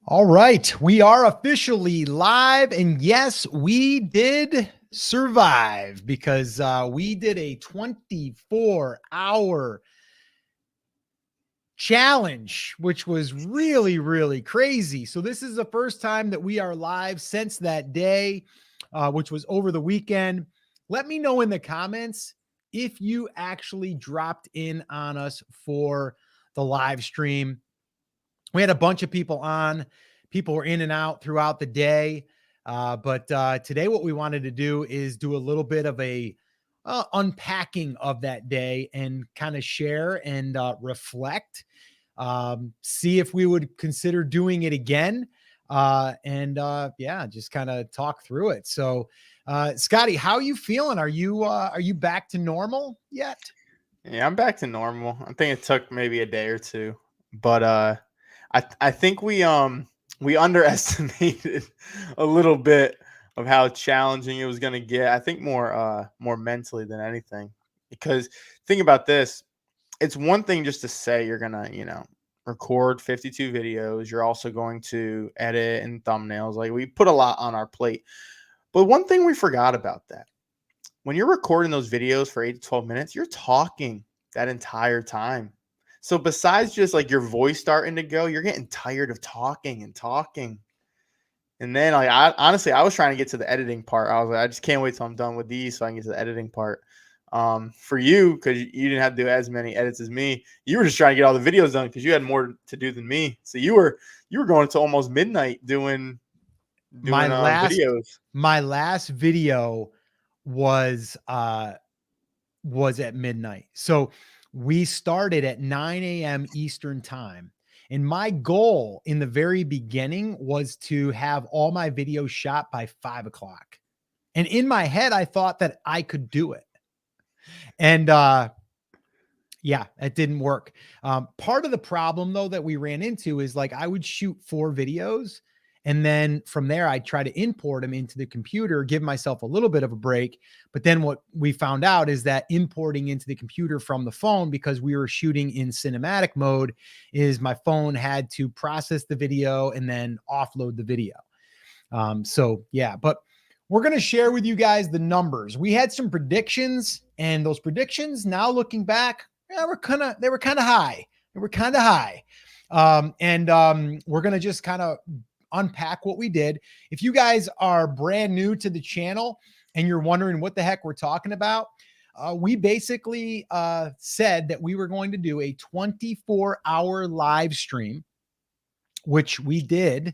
All right, we are officially live, and yes, we did survive because we did a 24-hour challenge, which was really, really crazy. So this is the first time that we are live since that day, which was over the weekend. Let me know in the comments if you actually dropped in on us for the live stream. We had a bunch of people on. People were in and out throughout the day. But today, what we wanted to do is do a little bit of a unpacking of that day and kind of share and reflect. See if we would consider doing it again. Yeah, just kind of talk through it. So, Scotty, how are you feeling? Are you back to normal yet? Yeah, I'm back to normal. I think it took maybe a day or two, but I think we underestimated a little bit of how challenging it was going to get. I think more mentally than anything, because think about this: it's one thing just to say you're gonna record 52 videos. You're also going to edit and thumbnails. Like, we put a lot on our plate, but one thing we forgot about that when you're recording those videos for 8 to 12 minutes, you're talking that entire time. So besides just like your voice starting to go, you're getting tired of talking and talking. And then like honestly, I was trying to get to the editing part. I was like, I just can't wait till I'm done with these so I can get to the editing part. For you, because you didn't have to do as many edits as me, you were just trying to get all the videos done because you had more to do than me. So you were going to almost midnight doing My last videos. my last video was was at midnight. So we started at 9 a.m. Eastern time. And my goal in the very beginning was to have all my videos shot by 5 o'clock. And in my head, I thought that I could do it. And yeah, it didn't work. Part of the problem, though, that we ran into is like I would shoot 4 videos. And then from there, I'd try to import them into the computer, give myself a little bit of a break. But then what we found out is that importing into the computer from the phone, because we were shooting in cinematic mode, is my phone had to process the video and then offload the video. So yeah, but we're going to share with you guys the numbers. We had some predictions, and those predictions, now looking back, yeah, they were kind of high. They were kind of high. We're going to just kind of unpack what we did. If you guys are brand new to the channel and you're wondering what the heck we're talking about, we basically said that we were going to do a 24-hour live stream, which we did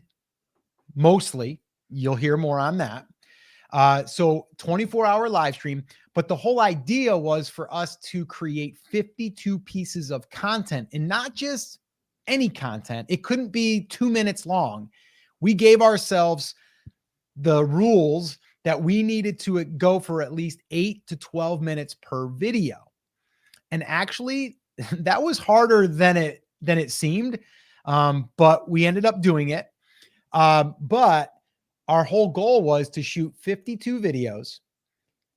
mostly. You'll hear more on that. So 24-hour live stream, but the whole idea was for us to create 52 pieces of content, and not just any content. It couldn't be 2 minutes long. We gave ourselves the rules that we needed to go for at least 8 to 12 minutes per video. And actually, that was harder than it seemed. But we ended up doing it. But our whole goal was to shoot 52 videos,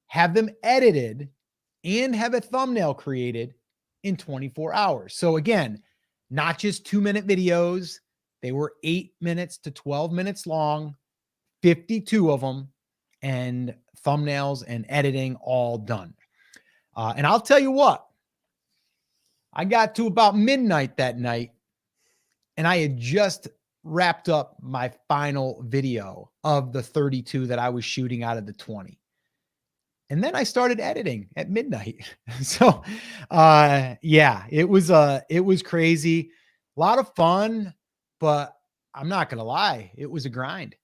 have them edited, and have a thumbnail created in 24 hours. So again, not just 2-minute videos. They were 8 minutes to 12 minutes long, 52 of them, and thumbnails and editing all done. And I'll tell you what, I got to about midnight that night, and I had just wrapped up my final video of the 32 that I was shooting out of the 20. And then I started editing at midnight. So yeah, it was crazy. A lot of fun, but I'm not gonna lie, it was a grind.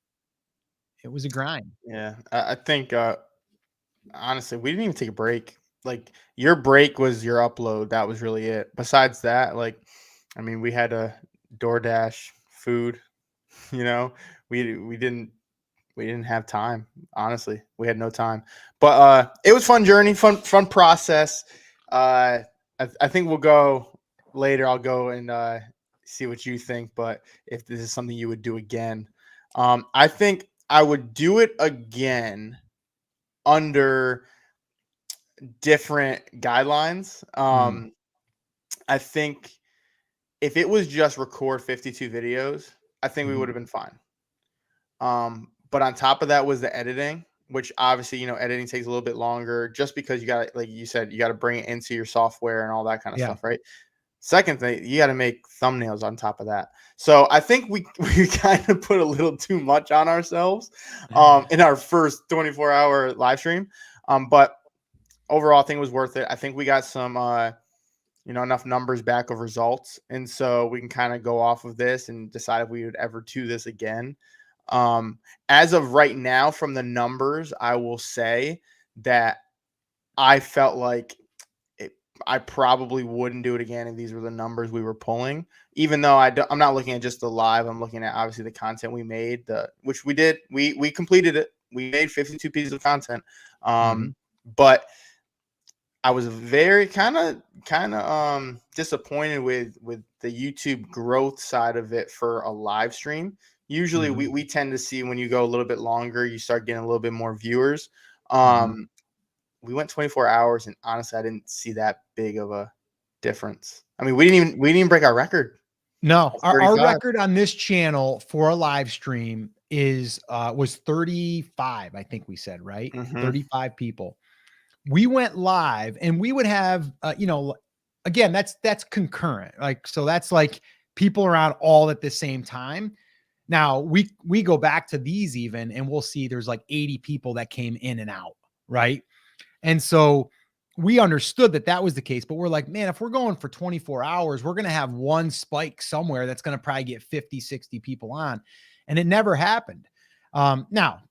It was a grind. Yeah, I think honestly, we didn't even take a break. Like, your break was your upload. That was really it. Besides that, like, I mean, we had a DoorDash food. You know, we didn't have time. Honestly, we had no time. But it was fun journey, fun process. I think we'll go later. I'll go and see what you think. But if this is something you would do again, I think I would do it again under different guidelines. I think if it was just record 52 videos, I think we would have been fine. But on top of that was the editing, which obviously, you know, editing takes a little bit longer just because you got to, like you said, you got to bring it into your software and all that kind of Yeah. stuff, right? Second thing, you got to make thumbnails on top of that. So I think we kind of put a little too much on ourselves in our first 24-hour live stream. But overall, I think it was worth it. I think we got some enough numbers back of results, and so we can kind of go off of this and decide if we would ever do this again. As of right now, from the numbers, I will say that I felt like I probably wouldn't do it again if these were the numbers we were pulling. Even though I'm not looking at just the live, I'm looking at obviously the content we made, which we did. We completed it. We made 52 pieces of content. But I was very kind of disappointed with the YouTube growth side of it for a live stream. Usually we tend to see when you go a little bit longer, you start getting a little bit more viewers. We went 24 hours, and honestly, I didn't see that big of a difference. I mean, we didn't even break our record. No, our record on this channel for a live stream was 35. I think we said, right? 35 people. We went live, and we would have, again, that's concurrent. Like, so that's like people around all at the same time. Now we go back to these even, and we'll see there's like 80 people that came in and out. Right. And so we understood that was the case, but we're like, man, if we're going for 24 hours, we're going to have one spike somewhere that's going to probably get 50, 60 people on. And it never happened. Now,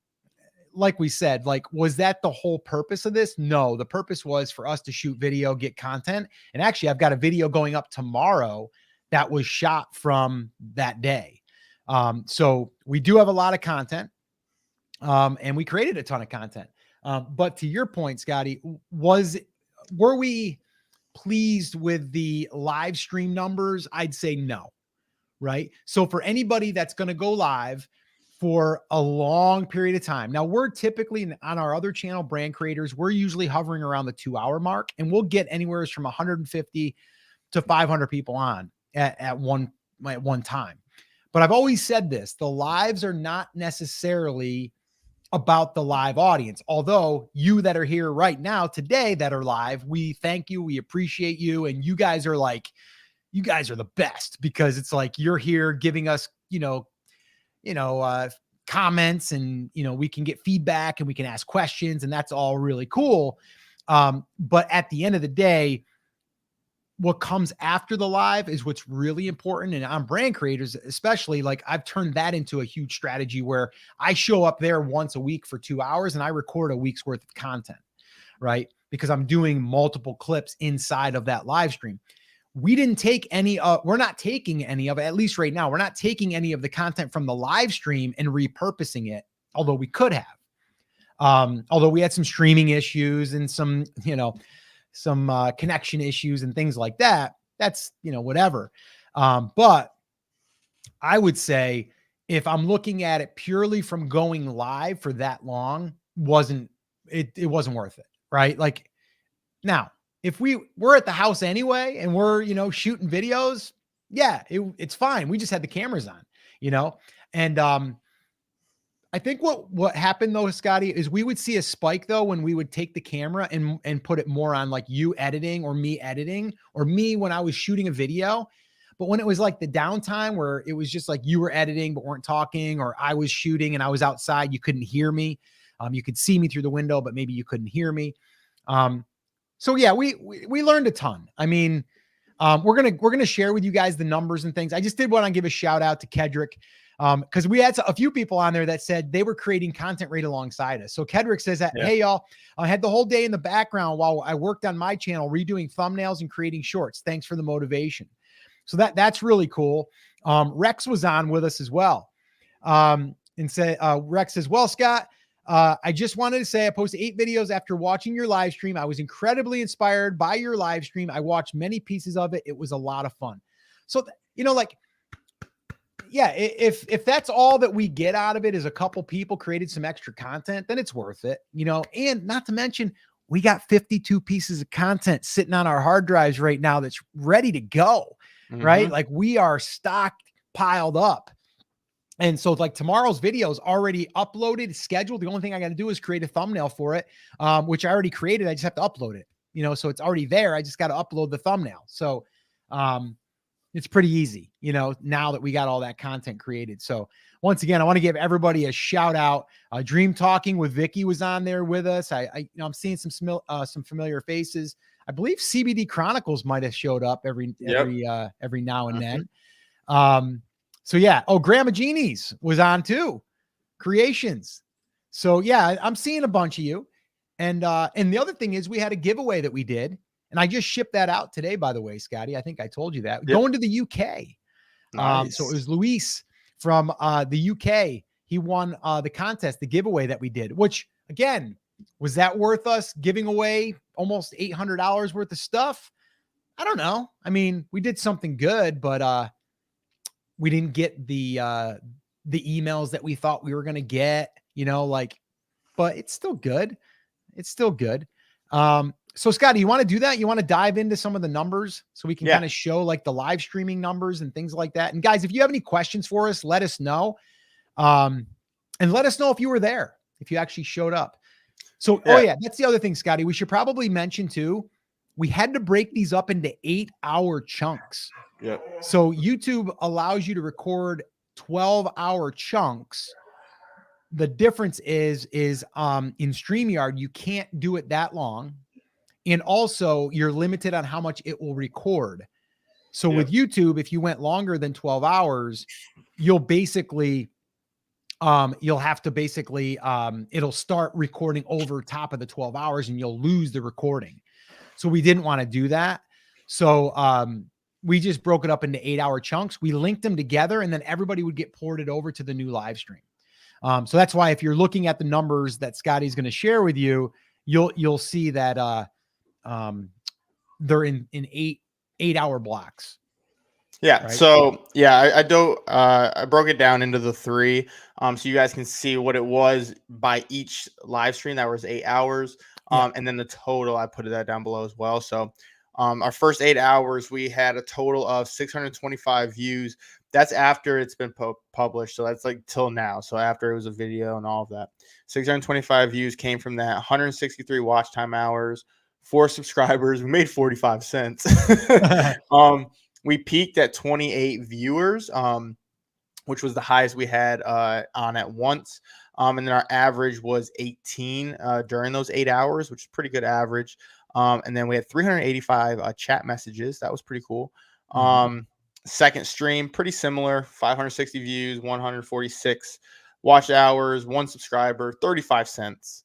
like we said, like, was that the whole purpose of this? No, the purpose was for us to shoot video, get content. And actually, I've got a video going up tomorrow that was shot from that day. So we do have a lot of content, and we created a ton of content. But to your point, Scotty, were we pleased with the live stream numbers? I'd say no. Right. So for anybody that's going to go live for a long period of time, now we're typically on our other channel, Brand Creators, we're usually hovering around the 2-hour mark, and we'll get anywhere from 150 to 500 people on at one time. But I've always said this, the lives are not necessarily about the live audience. Although you that are here right now today that are live, we thank you. We appreciate you. And you guys are the best, because it's like, you're here giving us, comments, and, we can get feedback and we can ask questions, and that's all really cool. But at the end of the day, what comes after the live is what's really important. And on Brand Creators, especially, like, I've turned that into a huge strategy where I show up there once a week for 2 hours and I record a week's worth of content, right? Because I'm doing multiple clips inside of that live stream. We didn't take we're not taking any of it, at least right now. We're not taking any of the content from the live stream and repurposing it, although we could have. Although we had some streaming issues and some connection issues and things like that. That's, whatever. But I would say, if I'm looking at it purely from going live for that long, it wasn't worth it. Right. Like, now, if we're at the house anyway, and we're, shooting videos, yeah, it's fine. We just had the cameras on, and, I think what happened though, Scotty, is we would see a spike though when we would take the camera and put it more on like you editing, or me editing, or me when I was shooting a video. But when it was like the downtime where it was just like you were editing but weren't talking, or I was shooting and I was outside, you couldn't hear me. You could see me through the window, but maybe you couldn't hear me. So yeah, we learned a ton. I mean, we're gonna share with you guys the numbers and things. I just did want to give a shout out to Kedrick. Because we had a few people on there that said they were creating content right alongside us. So Kedrick says that, Hey, y'all, I had the whole day in the background while I worked on my channel, redoing thumbnails and creating shorts. Thanks for the motivation. So that's really cool. Rex was on with us as well. And say, Rex says, well, Scott, I just wanted to say I posted 8 videos after watching your live stream. I was incredibly inspired by your live stream. I watched many pieces of it. It was a lot of fun. So, yeah, if that's all that we get out of it is a couple people created some extra content, then it's worth it, and not to mention, we got 52 pieces of content sitting on our hard drives right now that's ready to go, right? Like, we are stocked, piled up. And so like tomorrow's video is already uploaded, scheduled. The only thing I got to do is create a thumbnail for it, which I already created. I just have to upload it, you know, so it's already there. I just got to upload the thumbnail. So it's pretty easy, you know, now that we got all that content created. So once again, I want to give everybody a shout out. Dream Talking with Vicky was on there with us. You know, I'm seeing some familiar faces. I believe CBD Chronicles might have showed up every now and then. So yeah. Oh, Grandma Jeannie's was on too. Creations. So yeah, I'm seeing a bunch of you. And the other thing is we had a giveaway that we did. And I just shipped that out today, by the way, Scotty. I think I told you that. Yep. Going to the UK. Nice. So it was Luis from the UK. He won the contest, the giveaway that we did, which again, was that worth us giving away almost $800 worth of stuff? I don't know. I mean, we did something good, but we didn't get the emails that we thought we were going to get, you know, like, but it's still good. It's still good. So Scotty, you want to do that? You want to dive into some of the numbers so we can kind of show like the live streaming numbers and things like that. And guys, if you have any questions for us, let us know. And let us know if you were there, if you actually showed up. So, oh yeah, that's the other thing, Scotty, we should probably mention too. We had to break these up into 8-hour chunks. Yep. So YouTube allows you to record 12-hour chunks. The difference is in StreamYard, you can't do it that long. And also you're limited on how much it will record. So with YouTube, if you went longer than 12 hours, you'll basically, you'll have to basically, it'll start recording over top of the 12 hours and you'll lose the recording. So we didn't want to do that. So, we just broke it up into 8-hour chunks. We linked them together and then everybody would get ported over to the new live stream. So that's why if you're looking at the numbers that Scotty's going to share with you, you'll see that, they're in 8-hour blocks. Yeah. Right? So yeah, I broke it down into the 3, so you guys can see what it was by each live stream. That was 8 hours. And then the total, I put that down below as well. So, our first 8 hours, we had a total of 625 views. That's after it's been published. So that's like till now. So after it was a video and all of that, 625 views came from that. 163 watch time hours, 4 subscribers. We made 45 cents. We peaked at 28 viewers, which was the highest we had on at once. And then our average was 18 during those 8 hours, which is pretty good average. And then we had 385 chat messages. That was pretty cool. Second stream, pretty similar, 560 views, 146 watch hours, 1 subscriber, 35 cents.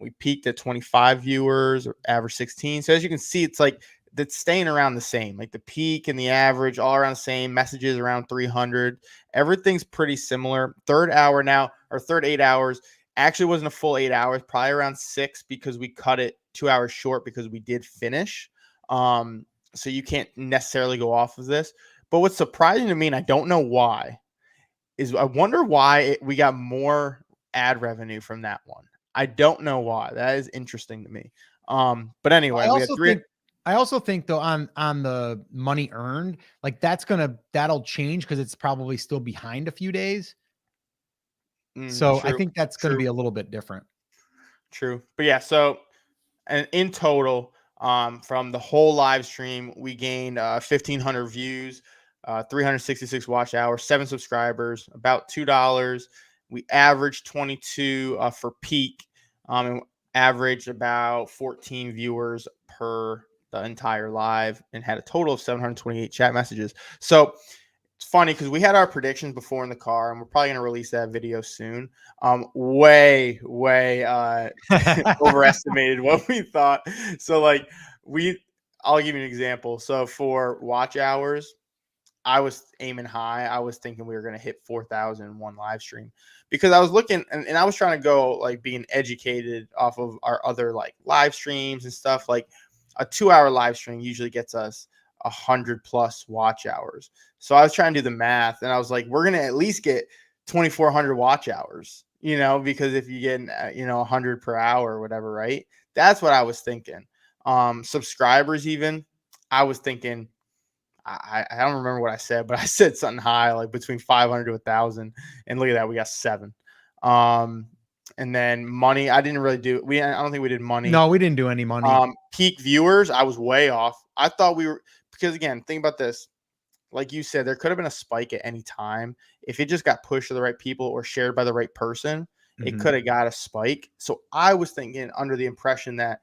We peaked at 25 viewers, average 16. So as you can see, it's like that's staying around the same, like the peak and the average all around the same. Messages around 300. Everything's pretty similar. Third hour now, or third 8 hours, actually wasn't a full 8 hours, probably around 6 because we cut it 2 hours short because we did finish. So you can't necessarily go off of this. But what's surprising to me, and I don't know why, is I wonder why we got more ad revenue from that one. I don't know why. That is interesting to me. But anyway, I also think though on the money earned, like that'll change because it's probably still behind a few days. So I think that's going to be a little bit different. True. But yeah, so and in total, from the whole live stream, we gained 1,500 views, 366 watch hours, 7 subscribers, about $2. We averaged 22 for peak, and averaged about 14 viewers per the entire live, and had a total of 728 chat messages. So it's funny because we had our predictions before in the car, and we're probably going to release that video soon. Way overestimated what we thought. So like I'll give you an example. So for watch hours, I was aiming high. I was thinking we were going to hit 4,000 in one live stream because I was looking and I was trying to go like being educated off of our other like live streams and stuff. Like a 2-hour live stream usually gets us 100+ watch hours. So I was trying to do the math and I was like, we're going to at least get 2,400 watch hours, you know, because if you get, 100 per hour or whatever, right? That's what I was thinking. Subscribers, even, I was thinking, I don't remember what I said, but I said something high, like between 500 to 1,000. And look at that, we got 7. And then money, I didn't really do. I don't think we did money. No, we didn't do any money. Peak viewers, I was way off. I thought we were, because again, think about this. Like you said, there could have been a spike at any time. If it just got pushed to the right people or shared by the right person, it could have got a spike. So I was thinking, under the impression that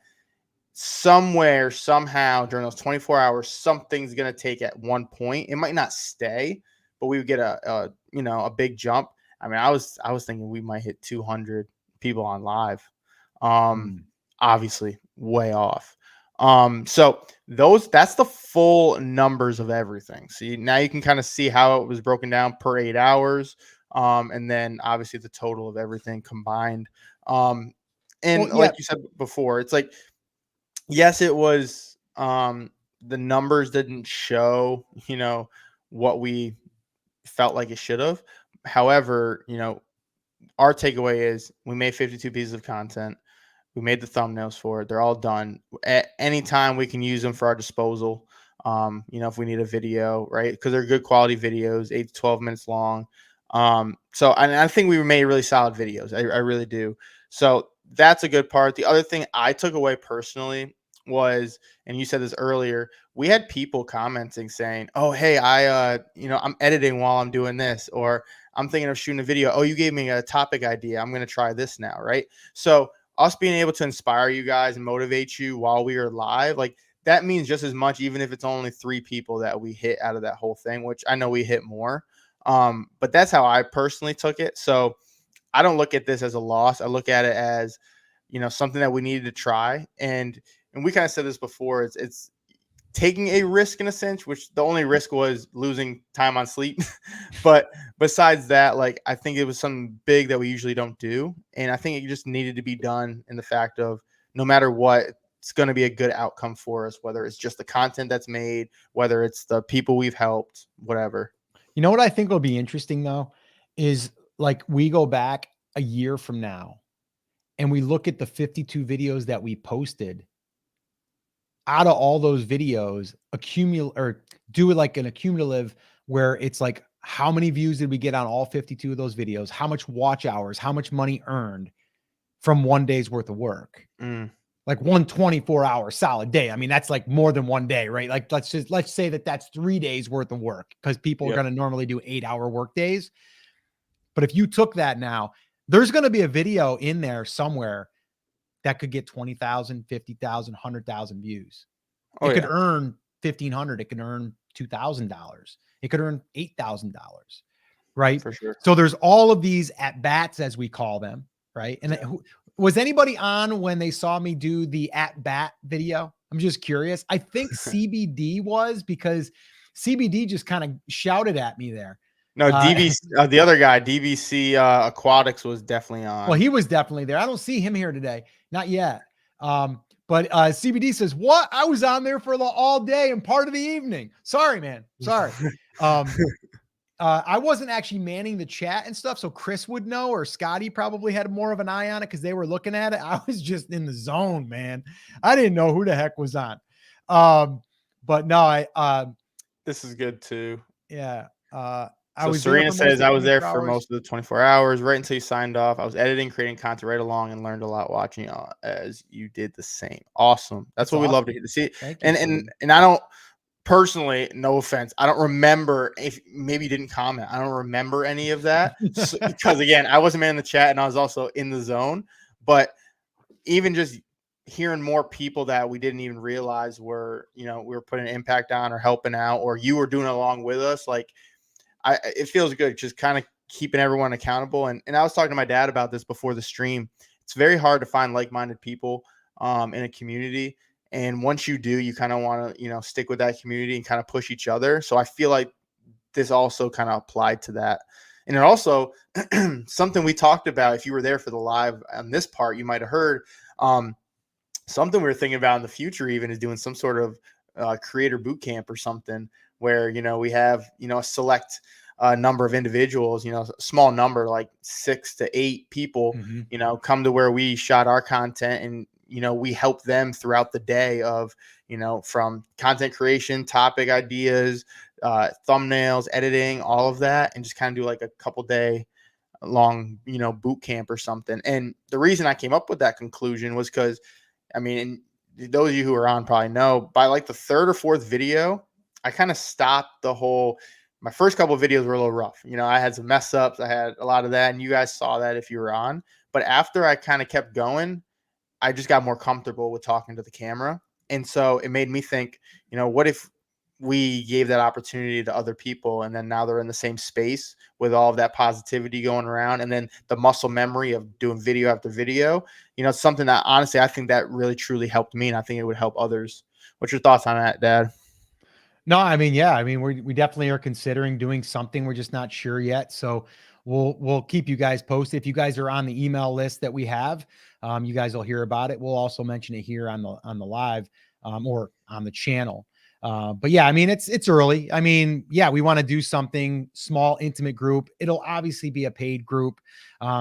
somewhere, somehow during those 24 hours, something's going to take at one point. It might not stay, but we would get a big jump. I mean, I was thinking we might hit 200 people on live. Obviously way off. So that's the full numbers of everything. So now you can kind of see how it was broken down per 8 hours. And then obviously the total of everything combined. Like you said before, it's like, yes, it was, the numbers didn't show, what we felt like it should have. However, our takeaway is we made 52 pieces of content. We made the thumbnails for it. They're all done. At any time we can use them for our disposal. If we need a video, right? Because they're good quality videos, 8 to 12 minutes long. So I think we made really solid videos. I really do. So that's a good part. The other thing I took away personally was, and you said this earlier, we had people commenting saying, "Oh, hey, I'm editing while I'm doing this," or "I'm thinking of shooting a video. Oh, you gave me a topic idea. I'm going to try this now." Right. So us being able to inspire you guys and motivate you while we are live, like that means just as much, even if it's only 3 people that we hit out of that whole thing, which I know we hit more. But that's how I personally took it. So I don't look at this as a loss. I look at it as, something that we needed to try. And we kind of said this before, it's taking a risk in a sense, which the only risk was losing time on sleep. But besides that, like, I think it was something big that we usually don't do. And I think it just needed to be done in the fact of no matter what, it's going to be a good outcome for us, whether it's just the content that's made, whether it's the people we've helped, whatever. You know what I think will be interesting though, is like we go back a year from now and we look at the 52 videos that we posted. Out of all those videos, do it like an accumulative where it's like, how many views did we get on all 52 of those videos? How much watch hours, how much money earned from one day's worth of work? Like 124-hour solid day. I mean, that's like more than one day, right? Like let's say that that's 3 days worth of work, because people are going to normally do 8-hour work days. But if you took that now, there's going to be a video in there somewhere that could get 20,000, 50,000, 100,000 views. It could earn $1,500. It could earn $2,000. It could earn $8,000. Right. For sure. So there's all of these at bats, as we call them. Right. And was anybody on when they saw me do the at bat video? I'm just curious. I think CBD was, because CBD just kind of shouted at me there. No, DVC, the other guy, DVC Aquatics, was definitely on. Well, he was definitely there. I don't see him here today. Not yet. But CBD says, "What? I was on there for all day and part of the evening." Sorry, man. Sorry. I wasn't actually manning the chat and stuff, so Chris would know, or Scotty probably had more of an eye on it because they were looking at it. I was just in the zone, man. I didn't know who the heck was on. But no, this is good too. Yeah. So Serena says, I was there for most of the 24 hours, right until you signed off. I was editing, creating content right along, and learned a lot watching you as you did the same. Awesome. That's what we love to see. And I don't personally, no offense, I don't remember, if maybe you didn't comment, I don't remember any of that. Because again, I wasn't in the chat and I was also in the zone. But even just hearing more people that we didn't even realize were, we were putting an impact on or helping out, or you were doing it along with us, like, it feels good just kind of keeping everyone accountable. And I was talking to my dad about this before the stream. It's very hard to find like-minded people in a community. And once you do, you kind of want to, stick with that community and kind of push each other. So I feel like this also kind of applied to that. And it also something we talked about, if you were there for the live on this part, you might have heard something we were thinking about in the future, even, is doing some sort of creator boot camp or something, where, we have, a select number of individuals, a small number, like 6 to 8 people, come to where we shot our content, and, you know, we help them throughout the day of, you know, from content creation, topic ideas, thumbnails, editing, all of that, and just kind of do like a couple day long, you know, boot camp or something. And the reason I came up with that conclusion was because, I mean, and those of you who are on probably know, by like the third or fourth video, I kind of stopped the whole. My first couple of videos were a little rough. You know, I had some mess ups. I had a lot of that, and you guys saw that if you were on. But after I kind of kept going, I just got more comfortable with talking to the camera. And so it made me think, you know, what if we gave that opportunity to other people, and then now they're in the same space with all of that positivity going around, and then the muscle memory of doing video after video. You know, it's something that honestly I think that really truly helped me, and I think it would help others. What's your thoughts on that, Dad? No, I mean, yeah, I mean, we definitely are considering doing something. We're just not sure yet. So we'll keep you guys posted. If you guys are on the email list that we have, you guys will hear about it. We'll also mention it here on the live, or on the channel. But yeah, I mean, it's early. I mean, yeah, we want to do something small, intimate group. It'll obviously be a paid group,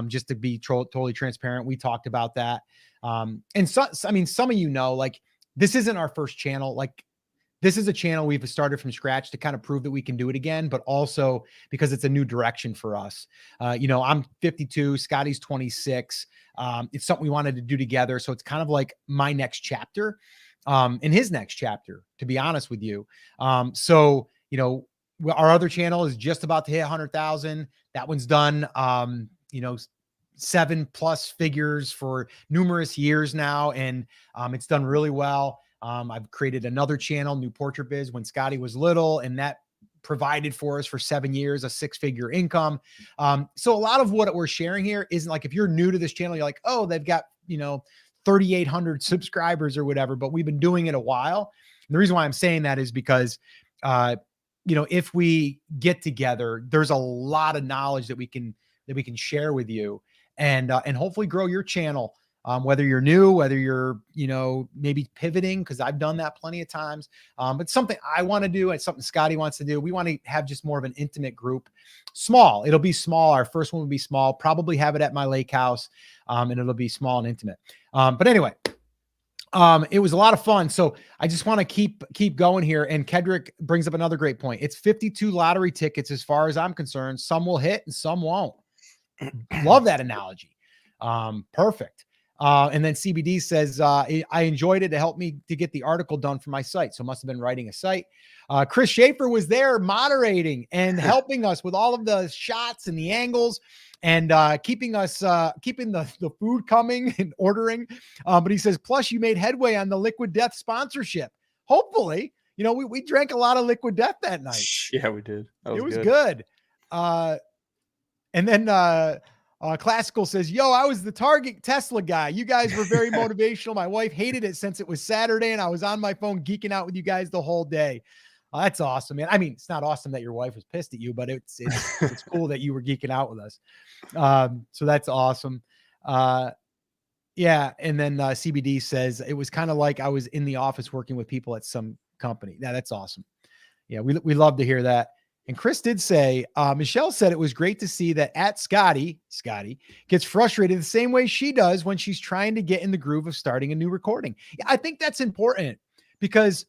just to be totally transparent. We talked about that. And so, I mean, some of you know, like, this isn't our first channel. Like, this is a channel we've started from scratch to kind of prove that we can do it again, but also because it's a new direction for us. You know, I'm 52, Scotty's 26. It's something we wanted to do together. So it's kind of like my next chapter, in his next chapter, to be honest with you. So, you know, our other channel is just about to hit 100,000. That one's done, you know, 7+ figures for numerous years now. And it's done really well. I've created another channel, New Portrait Biz, when Scotty was little, and that provided for us for 7 years, a 6-figure income. So a lot of what we're sharing here isn't like, if you're new to this channel, you're like, oh, they've got, you know, 3,800 subscribers or whatever, but we've been doing it a while. And the reason why I'm saying that is because, you know, if we get together, there's a lot of knowledge that we can share with you, and hopefully grow your channel. Whether you're new, whether you're, you know, maybe pivoting, because I've done that plenty of times. But something I want to do, and something Scotty wants to do. We want to have just more of an intimate group. Small. It'll be small. Our first one will be small. Probably have it at my lake house. And it'll be small and intimate. But anyway, it was a lot of fun. So I just want to keep going here. And Kedrick brings up another great point. It's 52 lottery tickets as far as I'm concerned. Some will hit and some won't. Love that analogy. Perfect. And then CBD says, I enjoyed it to help me to get the article done for my site. So must have been writing a site. Chris Schaefer was there moderating and helping us with all of the shots and the angles, and keeping us, keeping the food coming and ordering. But he says, plus you made headway on the Liquid Death sponsorship. Hopefully, you know, we drank a lot of Liquid Death that night. Yeah, we did. It was good. And then Classical says, yo, I was the Target Tesla guy. You guys were very motivational. My wife hated it since it was Saturday, and I was on my phone geeking out with you guys the whole day. That's awesome, man. I mean, it's not awesome that your wife was pissed at you, but it's cool that you were geeking out with us. So that's awesome. Yeah. And then CBD says, it was kind of like I was in the office working with people at some company. Yeah, that's awesome. Yeah, we love to hear that. And Chris did say, Michelle said it was great to see that at Scotty gets frustrated the same way she does when she's trying to get in the groove of starting a new recording. Yeah, I think that's important, because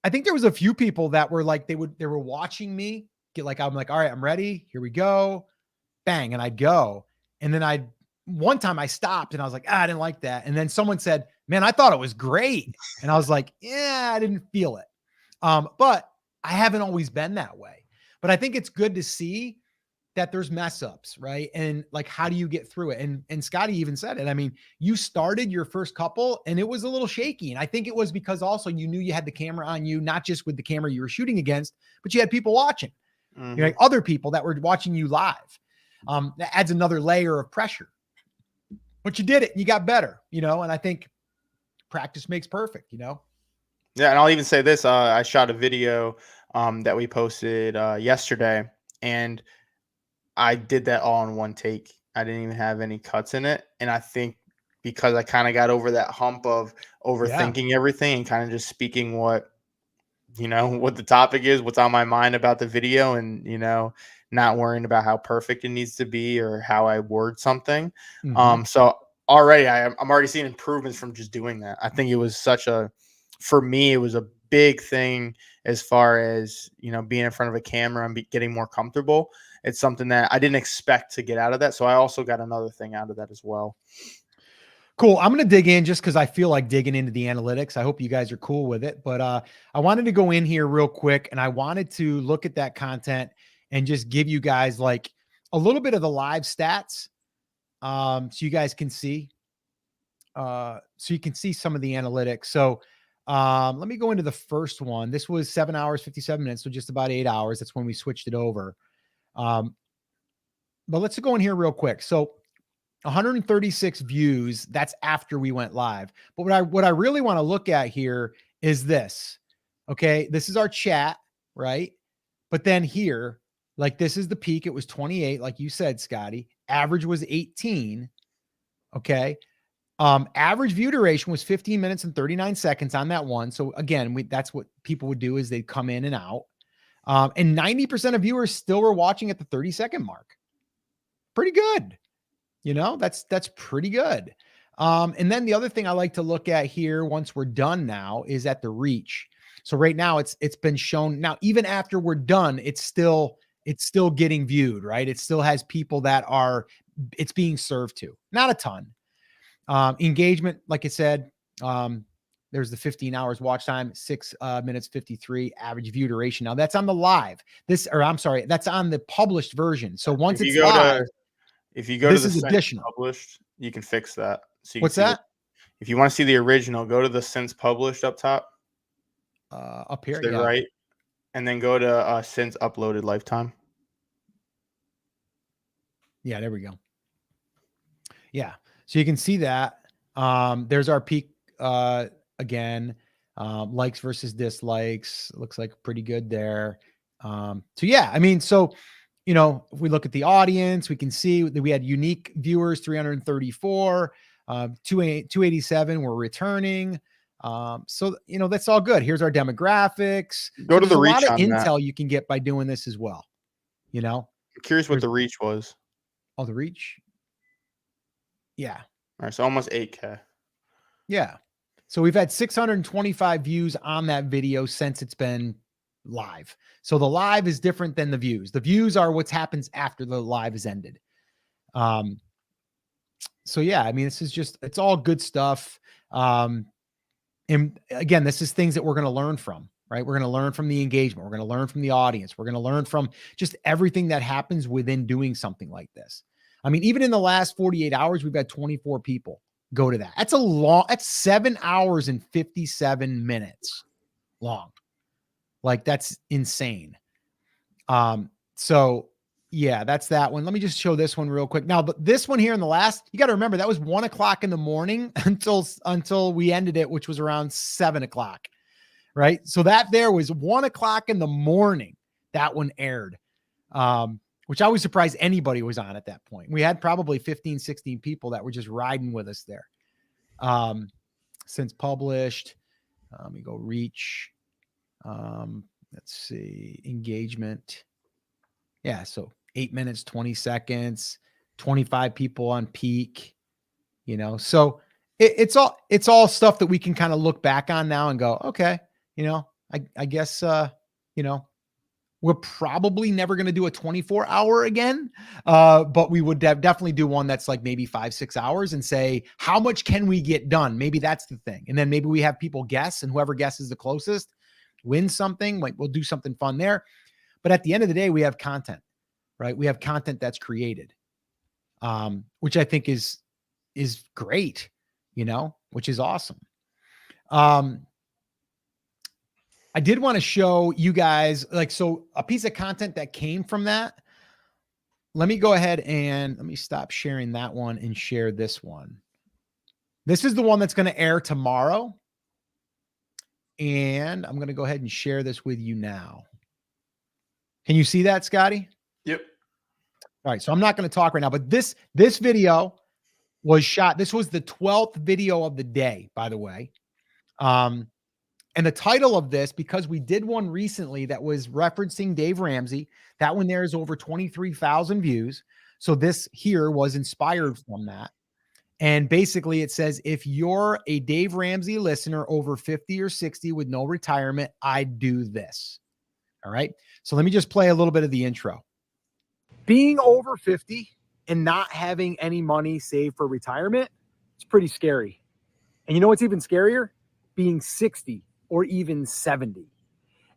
I think there was a few people that were like, they were watching me get like, I'm like, all right, I'm ready. Here we go. Bang. And I'd go. And then one time I stopped and I was like, I didn't like that. And then someone said, man, I thought it was great. And I was like, yeah, I didn't feel it. But I haven't always been that way. But I think it's good to see that there's mess ups, right? And like, how do you get through it? And Scotty even said it. I mean, you started your first couple and it was a little shaky. And I think it was because also you knew you had the camera on you, not just with the camera you were shooting against, but you had people watching, you know, like other people that were watching you live. That adds another layer of pressure. But you did it and you got better, you know, and I think practice makes perfect, you know? Yeah, and I'll even say this. I shot a video that we posted yesterday, and I did that all in one take. I didn't even have any cuts in it. And I think because I kind of got over that hump of overthinking everything and kind of just speaking what, you know, what the topic is, what's on my mind about the video, and, you know, not worrying about how perfect it needs to be or how I word something. So already I'm already seeing improvements from just doing that. I think it was for me, it was a big thing as far as, being in front of a camera and getting more comfortable. It's something that I didn't expect to get out of that. So I also got another thing out of that as well. Cool. I'm going to dig in just because I feel like digging into the analytics. I hope you guys are cool with it. But I wanted to go in here real quick, and I wanted to look at that content and just give you guys like a little bit of the live stats, so you guys can see. So you can see some of the analytics. So let me go into the first one. This was 7 hours, 57 minutes. So just about 8 hours. That's when we switched it over. But let's go in here real quick. So 136 views. That's after we went live. But what I really want to look at here is this. Okay. This is our chat, right? But then here, like this is the peak. It was 28, like you said, Scotty. Average was 18. Okay. Average view duration was 15 minutes and 39 seconds on that one. So again, that's what people would do is they'd come in and out. And 90% of viewers still were watching at the 30-second mark. Pretty good. That's pretty good. And then the other thing I like to look at here once we're done now is at the reach. So right now it's been shown now, even after we're done, it's still getting viewed, right? It still has people that it's being served to, not a ton. Engagement, like I said, there's the 15 hours watch time, 6 minutes, 53 average view duration. Now that's on the live that's on the published version. So once it's live, if you go to the additional published, you can fix that. So what's that? If you want to see the original, go to the since published up top. Up here, yeah. Right. And then go to since uploaded lifetime. Yeah, there we go. Yeah. So you can see that. There's our peak again. Likes versus dislikes. Looks like pretty good there. So yeah, I mean, so if we look at the audience, we can see that we had unique viewers, 334, 287 were returning. So, that's all good. Here's our demographics. Go to the reach. There's a lot of intel you can get by doing this as well. I'm curious what the reach was. Oh, the reach. Yeah. All right. So almost 8K. Yeah. So we've had 625 views on that video since it's been live. So the live is different than the views. The views are what happens after the live is ended. So yeah, I mean, it's all good stuff. And again, this is things that we're going to learn from, right? We're going to learn from the engagement. We're going to learn from the audience. We're going to learn from just everything that happens within doing something like this. I mean, even in the last 48 hours, we've had 24 people go to that. That's 7 hours and 57 minutes long. Like that's insane. So yeah, that's that one. Let me just show this one real quick. Now, but this one here in the last, you got to remember that was 1 o'clock in the morning until we ended it, which was around 7 o'clock. Right. So that there was 1 o'clock in the morning. That one aired. Which I was surprised anybody was on at that point. We had probably 15, 16 people that were just riding with us there. Since published, let me go reach. Let's see, engagement. Yeah. So 8 minutes, 20 seconds, 25 people on peak, so it's all stuff that we can kind of look back on now and go, okay, I guess, we're probably never going to do a 24-hour again, but we would definitely do one that's like maybe 5-6 hours and say, how much can we get done? Maybe that's the thing. And then maybe we have people guess, and whoever guesses the closest wins something. Like we'll do something fun there. But at the end of the day, we have content, right? We have content that's created, which I think is great, which is awesome. I did want to show you guys so a piece of content that came from that. Let me go ahead and let me stop sharing that one and share this one. This is the one that's going to air tomorrow. And I'm going to go ahead and share this with you now. Can you see that, Scotty? Yep. All right. So I'm not going to talk right now, but this video was shot. This was the 12th video of the day, by the way. And the title of this, because we did one recently that was referencing Dave Ramsey, that one there is over 23,000 views. So this here was inspired from that. And basically it says, if you're a Dave Ramsey listener over 50 or 60 with no retirement, I do this. All right. So let me just play a little bit of the intro. Being over 50 and not having any money saved for retirement, it's pretty scary. And you know what's even scarier? Being 60 or even 70.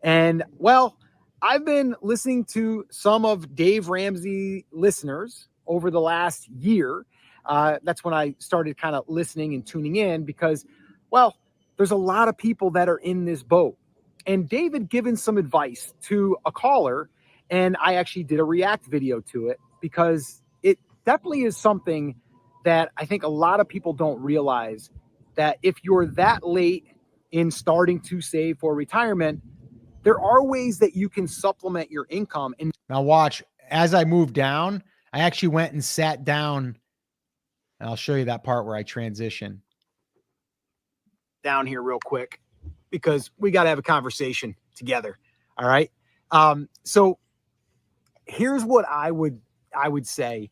And well, I've been listening to some of Dave Ramsey listeners over the last year. That's when I started kind of listening and tuning in because, well, there's a lot of people that are in this boat. And Dave had given some advice to a caller, and I actually did a react video to it because it definitely is something that I think a lot of people don't realize, that if you're that late in starting to save for retirement, there are ways that you can supplement your income. And now watch, as I move down, I actually went and sat down. And I'll show you that part where I transition down here real quick, because we got to have a conversation together. All right. So here's what I would say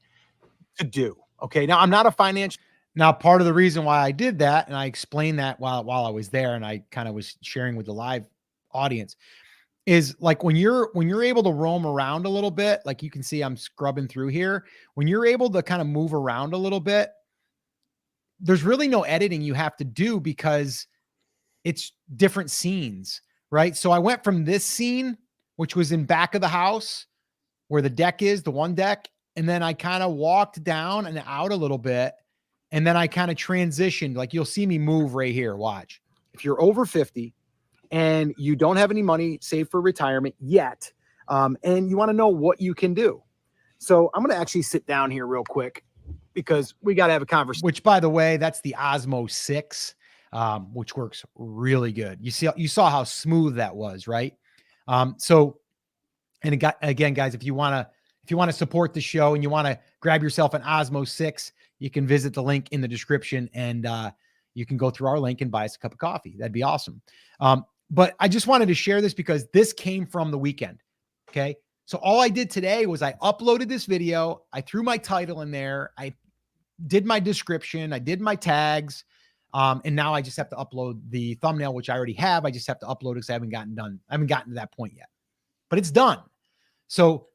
to do. Okay. Now I'm not a financial. Now, part of the reason why I did that, and I explained that while I was there, and I kind of was sharing with the live audience, is like when you're able to roam around a little bit, like you can see I'm scrubbing through here. When you're able to kind of move around a little bit, there's really no editing you have to do because it's different scenes, right? So I went from this scene, which was in back of the house where the deck is, the one deck, and then I kind of walked down and out a little bit, and then I kind of transitioned. Like you'll see me move right here. Watch. If you're over 50 and you don't have any money saved for retirement yet, and you want to know what you can do. So I'm going to actually sit down here real quick because we got to have a conversation. Which, by the way, that's the Osmo 6, which works really good. You saw how smooth that was, right? So, and again, guys, if you want to support the show and you want to grab yourself an Osmo 6, you can visit the link in the description, and you can go through our link and buy us a cup of coffee. That'd be awesome. But I just wanted to share this because this came from the weekend. Okay. So all I did today was I uploaded this video. I threw my title in there. I did my description. I did my tags. And now I just have to upload the thumbnail, which I already have. I just have to upload it because I haven't gotten to that point yet, but it's done. So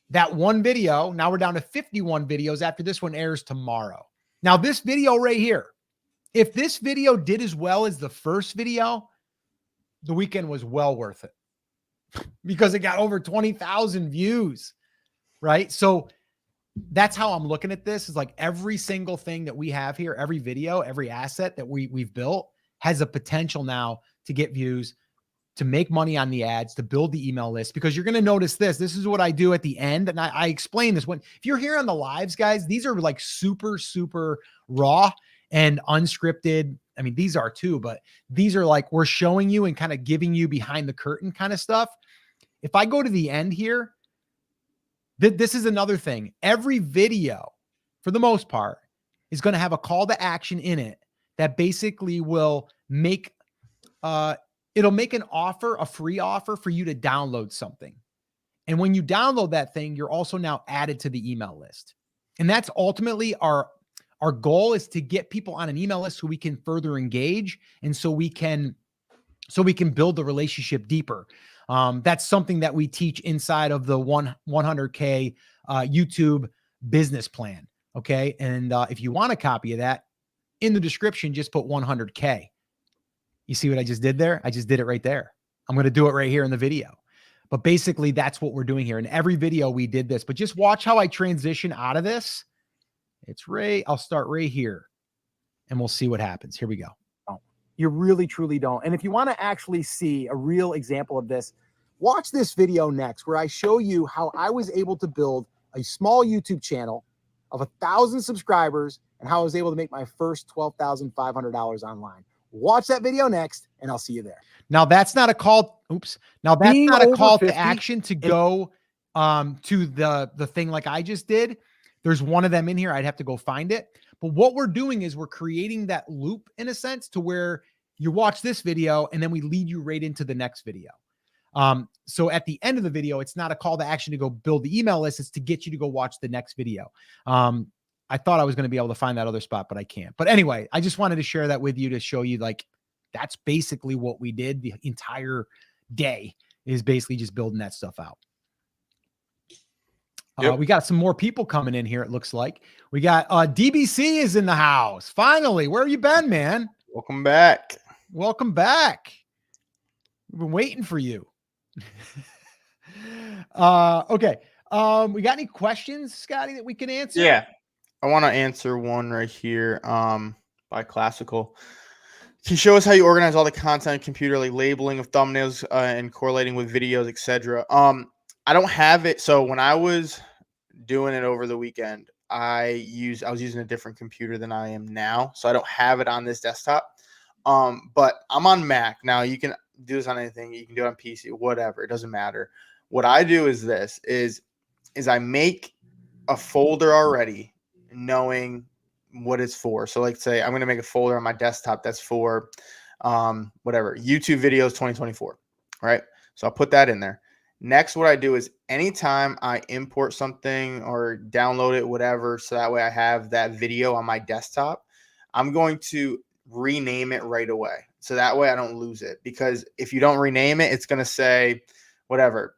that one video, now we're down to 51 videos after this one airs tomorrow. Now this video right here, if this video did as well as the first video, the weekend was well worth it because it got over 20,000 views, right? So that's how I'm looking at this, is like every single thing that we have here, every video, every asset that we've built has a potential now to get views, to make money on the ads, to build the email list, because you're going to notice this is what I do at the end. And I explain this if you're here on the lives, guys, these are like super, super raw and unscripted. I mean, these are too, but these are like, we're showing you and kind of giving you behind the curtain kind of stuff. If I go to the end here, this is another thing. Every video, for the most part, is going to have a call to action in it that basically will make, it'll make an offer, a free offer for you to download something. And when you download that thing, you're also now added to the email list. And that's ultimately our goal, is to get people on an email list so we can further engage, and so we can build the relationship deeper. That's something that we teach inside of the 100K YouTube business plan. Okay. And if you want a copy of that, in the description, just put 100K. You see what I just did there? I just did it right there. I'm going to do it right here in the video. But basically, that's what we're doing here. In every video, we did this. But just watch how I transition out of this. I'll start right here, and we'll see what happens. Here we go. You really, truly don't. And if you want to actually see a real example of this, watch this video next, where I show you how I was able to build a small YouTube channel of 1,000 subscribers and how I was able to make my first $12,500 online. Watch that video next, and I'll see you there. Now, that's not a call. Oops. Now, that's not a call to action to go to the thing like I just did. There's one of them in here. I'd have to go find it. But what we're doing is we're creating that loop, in a sense, to where you watch this video and then we lead you right into the next video. So at the end of the video, it's not a call to action to go build the email list. It's to get you to go watch the next video. I thought I was going to be able to find that other spot, but I can't. But anyway, I just wanted to share that with you to show you, like, that's basically what we did the entire day, is basically just building that stuff out. Yep. We got some more people coming in here. It looks like we got DBC is in the house. Finally, where have you been, man? Welcome back. Welcome back. We've been waiting for you. Okay. We got any questions, Scotty, that we can answer? Yeah. I want to answer one right here by Classical. Can you show us how you organize all the content on computer, like labeling of thumbnails and correlating with videos, etc.? I don't have it. So when I was doing it over the weekend, I was using a different computer than I am now. So I don't have it on this desktop. But I'm on Mac. Now you can do this on anything. You can do it on PC, whatever. It doesn't matter. What I do is this is I make a folder already, knowing what it's for. So like say I'm going to make a folder on my desktop that's for whatever, YouTube videos 2024, right? So I'll put that in there. Next, what I do is anytime I import something or download it, whatever, so that way I have that video on my desktop, I'm going to rename it right away. So that way I don't lose it, because if you don't rename it, it's going to say whatever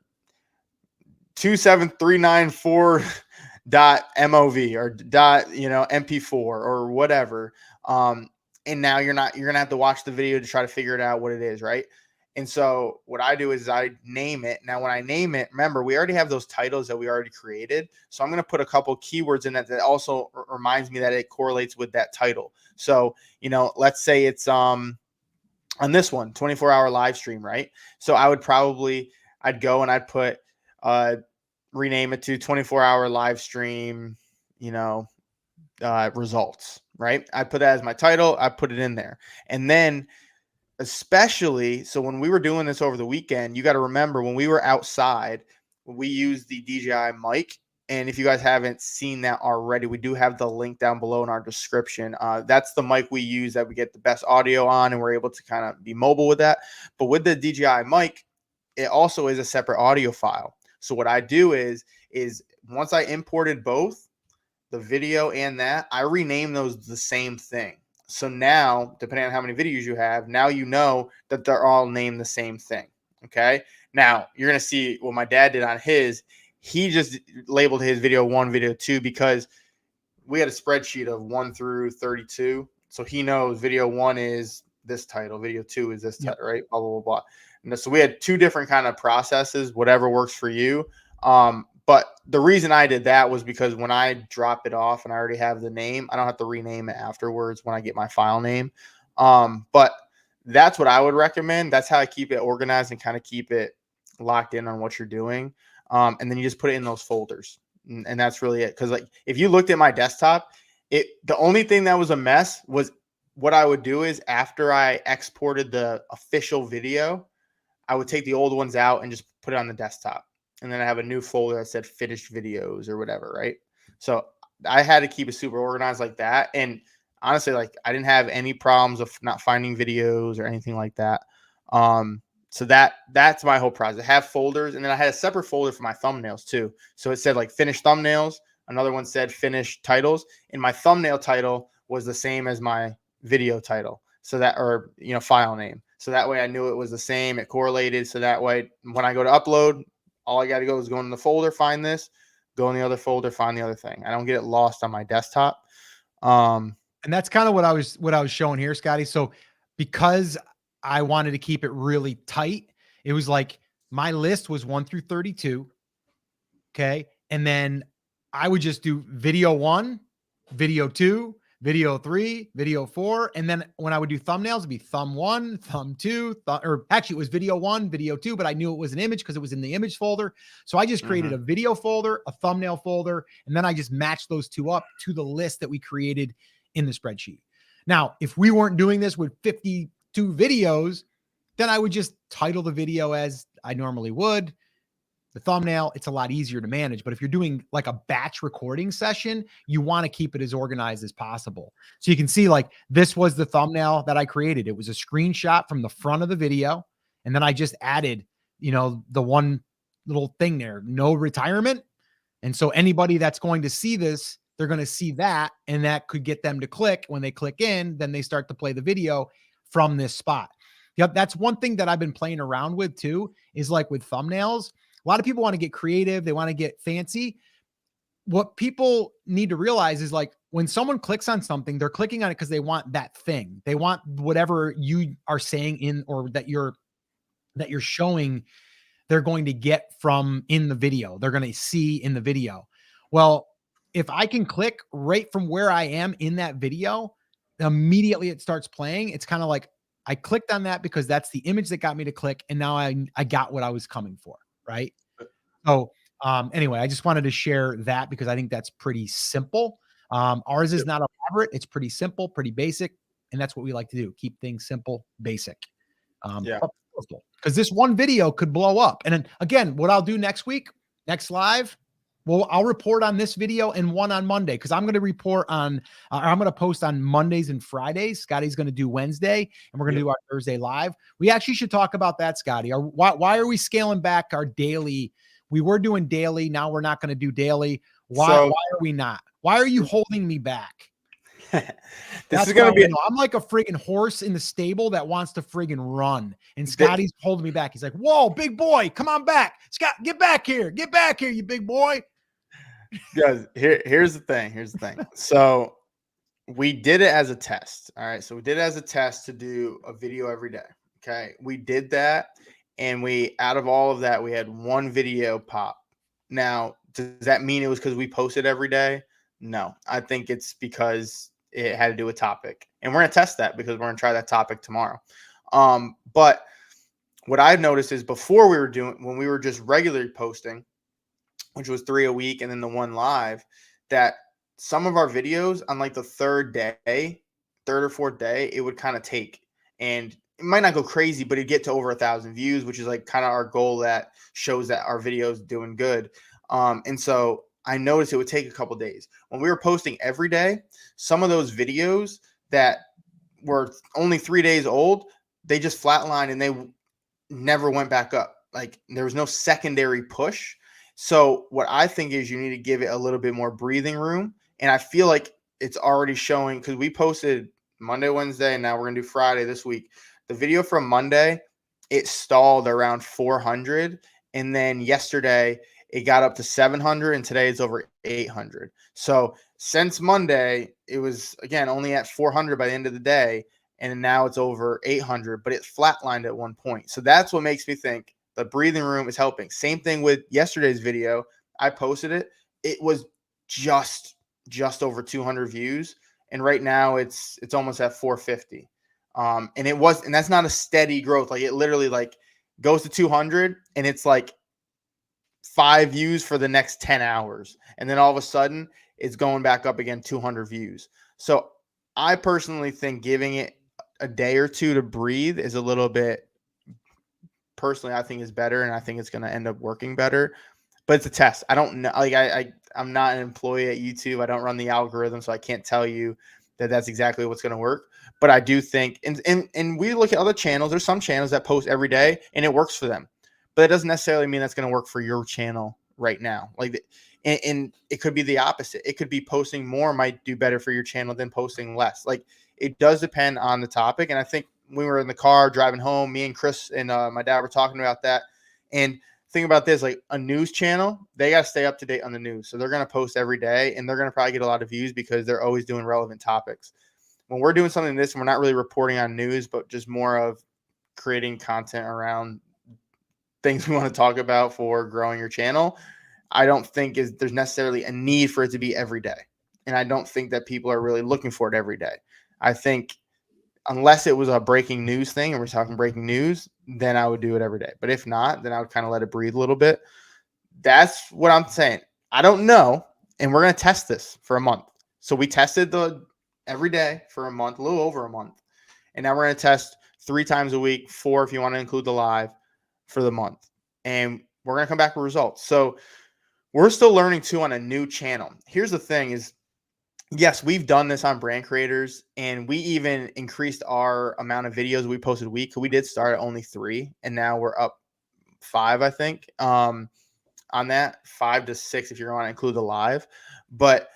27394.mov or mp4 or whatever. And now you're going to have to watch the video to try to figure it out what it is, right? And so what I do is I name it. Now, when I name it, remember, we already have those titles that we already created. So I'm going to put a couple keywords in that also reminds me that it correlates with that title. So, let's say it's on this one, 24-hour live stream, right? So I'd go and I'd put rename it to 24-hour live stream, results, right? I put that as my title. I put it in there. And then especially, so when we were doing this over the weekend, you got to remember when we were outside, we used the DJI mic. And if you guys haven't seen that already, we do have the link down below in our description. That's the mic we use that we get the best audio on, and we're able to kind of be mobile with that. But with the DJI mic, it also is a separate audio file. So what I do is once I imported both the video and that, I rename those the same thing. So now, depending on how many videos you have, now you know that they're all named the same thing. Okay. Now you're going to see what my dad did on his. He just labeled his video 1, video 2, because we had a spreadsheet of 1 through 32. So he knows video 1 is this title, video 2 is this title, right? Blah, blah, blah, blah. And so we had 2 different kind of processes, whatever works for you. But the reason I did that was because when I drop it off and I already have the name, I don't have to rename it afterwards when I get my file name. But that's what I would recommend. That's how I keep it organized and kind of keep it locked in on what you're doing. And then you just put it in those folders. And that's really it. Because like if you looked at my desktop, the only thing that was a mess was what I would do is after I exported the official video, I would take the old ones out and just put it on the desktop. And then I have a new folder that said finished videos or whatever, right? So I had to keep it super organized like that. And honestly, like I didn't have any problems of not finding videos or anything like that. So that's my whole process. I have folders, and then I had a separate folder for my thumbnails too. So it said like finished thumbnails. Another one said finished titles. And my thumbnail title was the same as my video title. So that, or, file name. So that way I knew it was the same. It correlated. So that way when I go to upload, all I got to go is go in the folder, find this, go in the other folder, find the other thing. I don't get it lost on my desktop. And that's kind of what I was showing here, Scotty. So because I wanted to keep it really tight, it was like my list was 1 through 32. Okay. And then I would just do video 1, video 2, video 3, video 4. And then when I would do thumbnails, it'd be thumb 1, thumb 2, or actually it was video 1, video 2, but I knew it was an image because it was in the image folder. So I just created a video folder, a thumbnail folder, and then I just matched those 2 up to the list that we created in the spreadsheet. Now, if we weren't doing this with 52 videos, then I would just title the video as I normally would. The thumbnail, it's a lot easier to manage. But if you're doing like a batch recording session, you want to keep it as organized as possible. So you can see like this was the thumbnail that I created. It was a screenshot from the front of the video. And then I just added, the one little thing there, no retirement. And so anybody that's going to see this they're going to see that, and that could get them to click. When they click in, then they start to play the video from this spot. Yep, that's one thing that I've been playing around with too, is like with thumbnails. A lot of people want to get creative, they want to get fancy. What people need to realize is, like, when someone clicks on something, they're clicking on it because they want that thing. They want whatever you are saying in, or that you're showing, they're going to get from in the video. They're going to see in the video. Well, if I can click right from where I am in that video, immediately it starts playing. It's kind of like I clicked on that because that's the image that got me to click, and now I got what I was coming for, right? So anyway, I just wanted to share that because I think that's pretty simple. Ours is not elaborate. It's pretty simple, pretty basic. And that's what we like to do. Keep things simple, basic. Yeah. Because this one video could blow up. And then again, what I'll do next week, next live, well, I'll report on this video and one on Monday, because I'm going to report on, I'm going to post on Mondays and Fridays. Scotty's going to do Wednesday, and we're going to do our Thursday live. We actually should talk about that, Scotty. Why are we scaling back our daily? We were doing daily. Now we're not going to do daily. Why are we not? Why are you holding me back? This is going to be, I'm like a friggin' horse in the stable that wants to friggin' run. And Scotty's holding me back. He's like, whoa, big boy, come on back. Scott, get back here. Get back here, you big boy. Guys, here's the thing. So we did it as a test. All right. So we did it as a test to do a video every day. Okay. We did that. And out of all of that, we had one video pop. Now, does that mean it was because we posted every day? No, I think it's because it had to do with topic. And we're going to test that because we're going to try that topic tomorrow. But what I've noticed is before when we were just regularly posting, which was 3 a week and then the one live, that some of our videos on like the third or fourth day, it would kind of take, and it might not go crazy, but it'd get to over 1,000 views, which is like kind of our goal that shows that our video is doing good. And so I noticed it would take a couple days. When we were posting every day, some of those videos that were only 3 days old, they just flatlined and they never went back up. Like there was no secondary push. So what I think is you need to give it a little bit more breathing room. And I feel like it's already showing, because we posted Monday, Wednesday, and now we're going to do Friday this week. The video from Monday, it stalled around 400. And then yesterday, it got up to 700, and today it's over 800. So since Monday, it was, again, only at 400 by the end of the day, and now it's over 800, but it flatlined at one point. So that's what makes me think the breathing room is helping. Same thing with yesterday's video. I posted it. It was just over 200 views, and right now it's almost at 450. And that's not a steady growth. Like it literally like goes to 200, and it's like 5 views for the next 10 hours. And then all of a sudden it's going back up again, 200 views. So I personally think giving it a day or two to breathe is a little bit, personally, I think is better. And I think it's going to end up working better, but it's a test. I don't know. Like I'm not an employee at YouTube. I don't run the algorithm. So I can't tell you that that's exactly what's going to work. But I do think, and we look at other channels. There's some channels that post every day and it works for them. But it doesn't necessarily mean that's going to work for your channel right now. Like, and it could be the opposite. It could be posting more might do better for your channel than posting less. Like, it does depend on the topic. And I think when we were in the car driving home, me and Chris and my dad were talking about that. And think about this, like a news channel, they got to stay up to date on the news. So they're going to post every day, and they're going to probably get a lot of views because they're always doing relevant topics. When we're doing something like this, and we're not really reporting on news, but just more of creating content around things we want to talk about for growing your channel, I don't think there's necessarily a need for it to be every day. And I don't think that people are really looking for it every day. I think unless it was a breaking news thing and we're talking breaking news, then I would do it every day. But if not, then I would kind of let it breathe a little bit. That's what I'm saying. I don't know. And we're going to test this for a month. So we tested every day for a month, a little over a month. And now we're going to test 3 times a week, 4 if you want to include the live, for the month. And we're going to come back with results. So we're still learning too on a new channel. Here's the thing is, yes, we've done this on Brand Creators, and we even increased our amount of videos we posted a week. We did start at only 3, and now we're up 5, I think, on that, 5 to 6 if you're going to include the live. But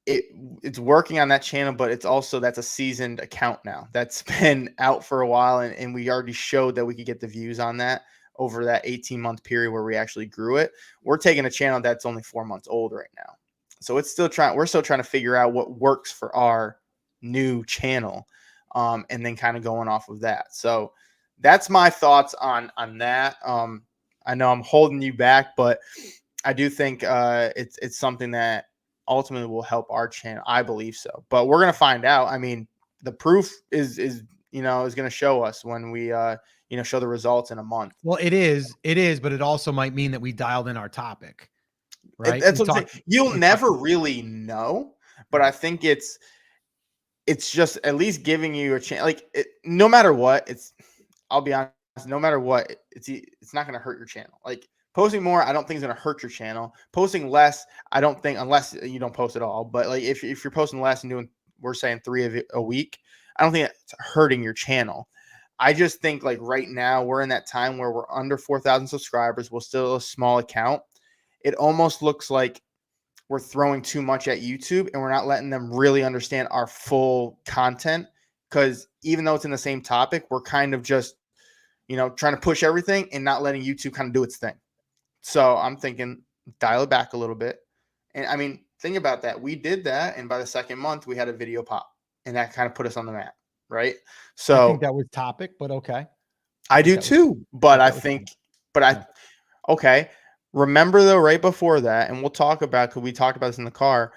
it's working on that channel, but it's also, that's a seasoned account now that's been out for a while, and we already showed that we could get the views on that over that 18-month period where we actually grew it. We're taking a channel that's only 4 months old right now, so it's still we're still trying to figure out what works for our new channel, and then kind of going off of that. So that's my thoughts on that. I know I'm holding you back, but I do think it's something that ultimately will help our channel. I believe so, but we're gonna find out. I mean, the proof is going to show us when we show the results in a month. Well, it is, but it also might mean that we dialed in our topic, right? That's what I'm saying. You'll never really know, but I think it's just at least giving you a chance. Like, no matter what, I'll be honest, no matter what, it's not going to hurt your channel. Like, posting more, I don't think is going to hurt your channel. Posting less, I don't think, unless you don't post at all. But like, if you're posting less and doing, we're saying 3 a week, I don't think it's hurting your channel. I just think, like, right now we're in that time where we're under 4,000 subscribers. We're still a small account. It almost looks like we're throwing too much at YouTube and we're not letting them really understand our full content, because even though it's in the same topic, we're kind of just, trying to push everything and not letting YouTube kind of do its thing. So I'm thinking dial it back a little bit. And I mean, think about that. We did that, and by the 2nd month, we had a video pop, and that kind of put us on the map, right? So I think that was topic, but okay. I do too. But I think, okay. Remember though, right before that, and we'll talk about, because we talked about this in the car.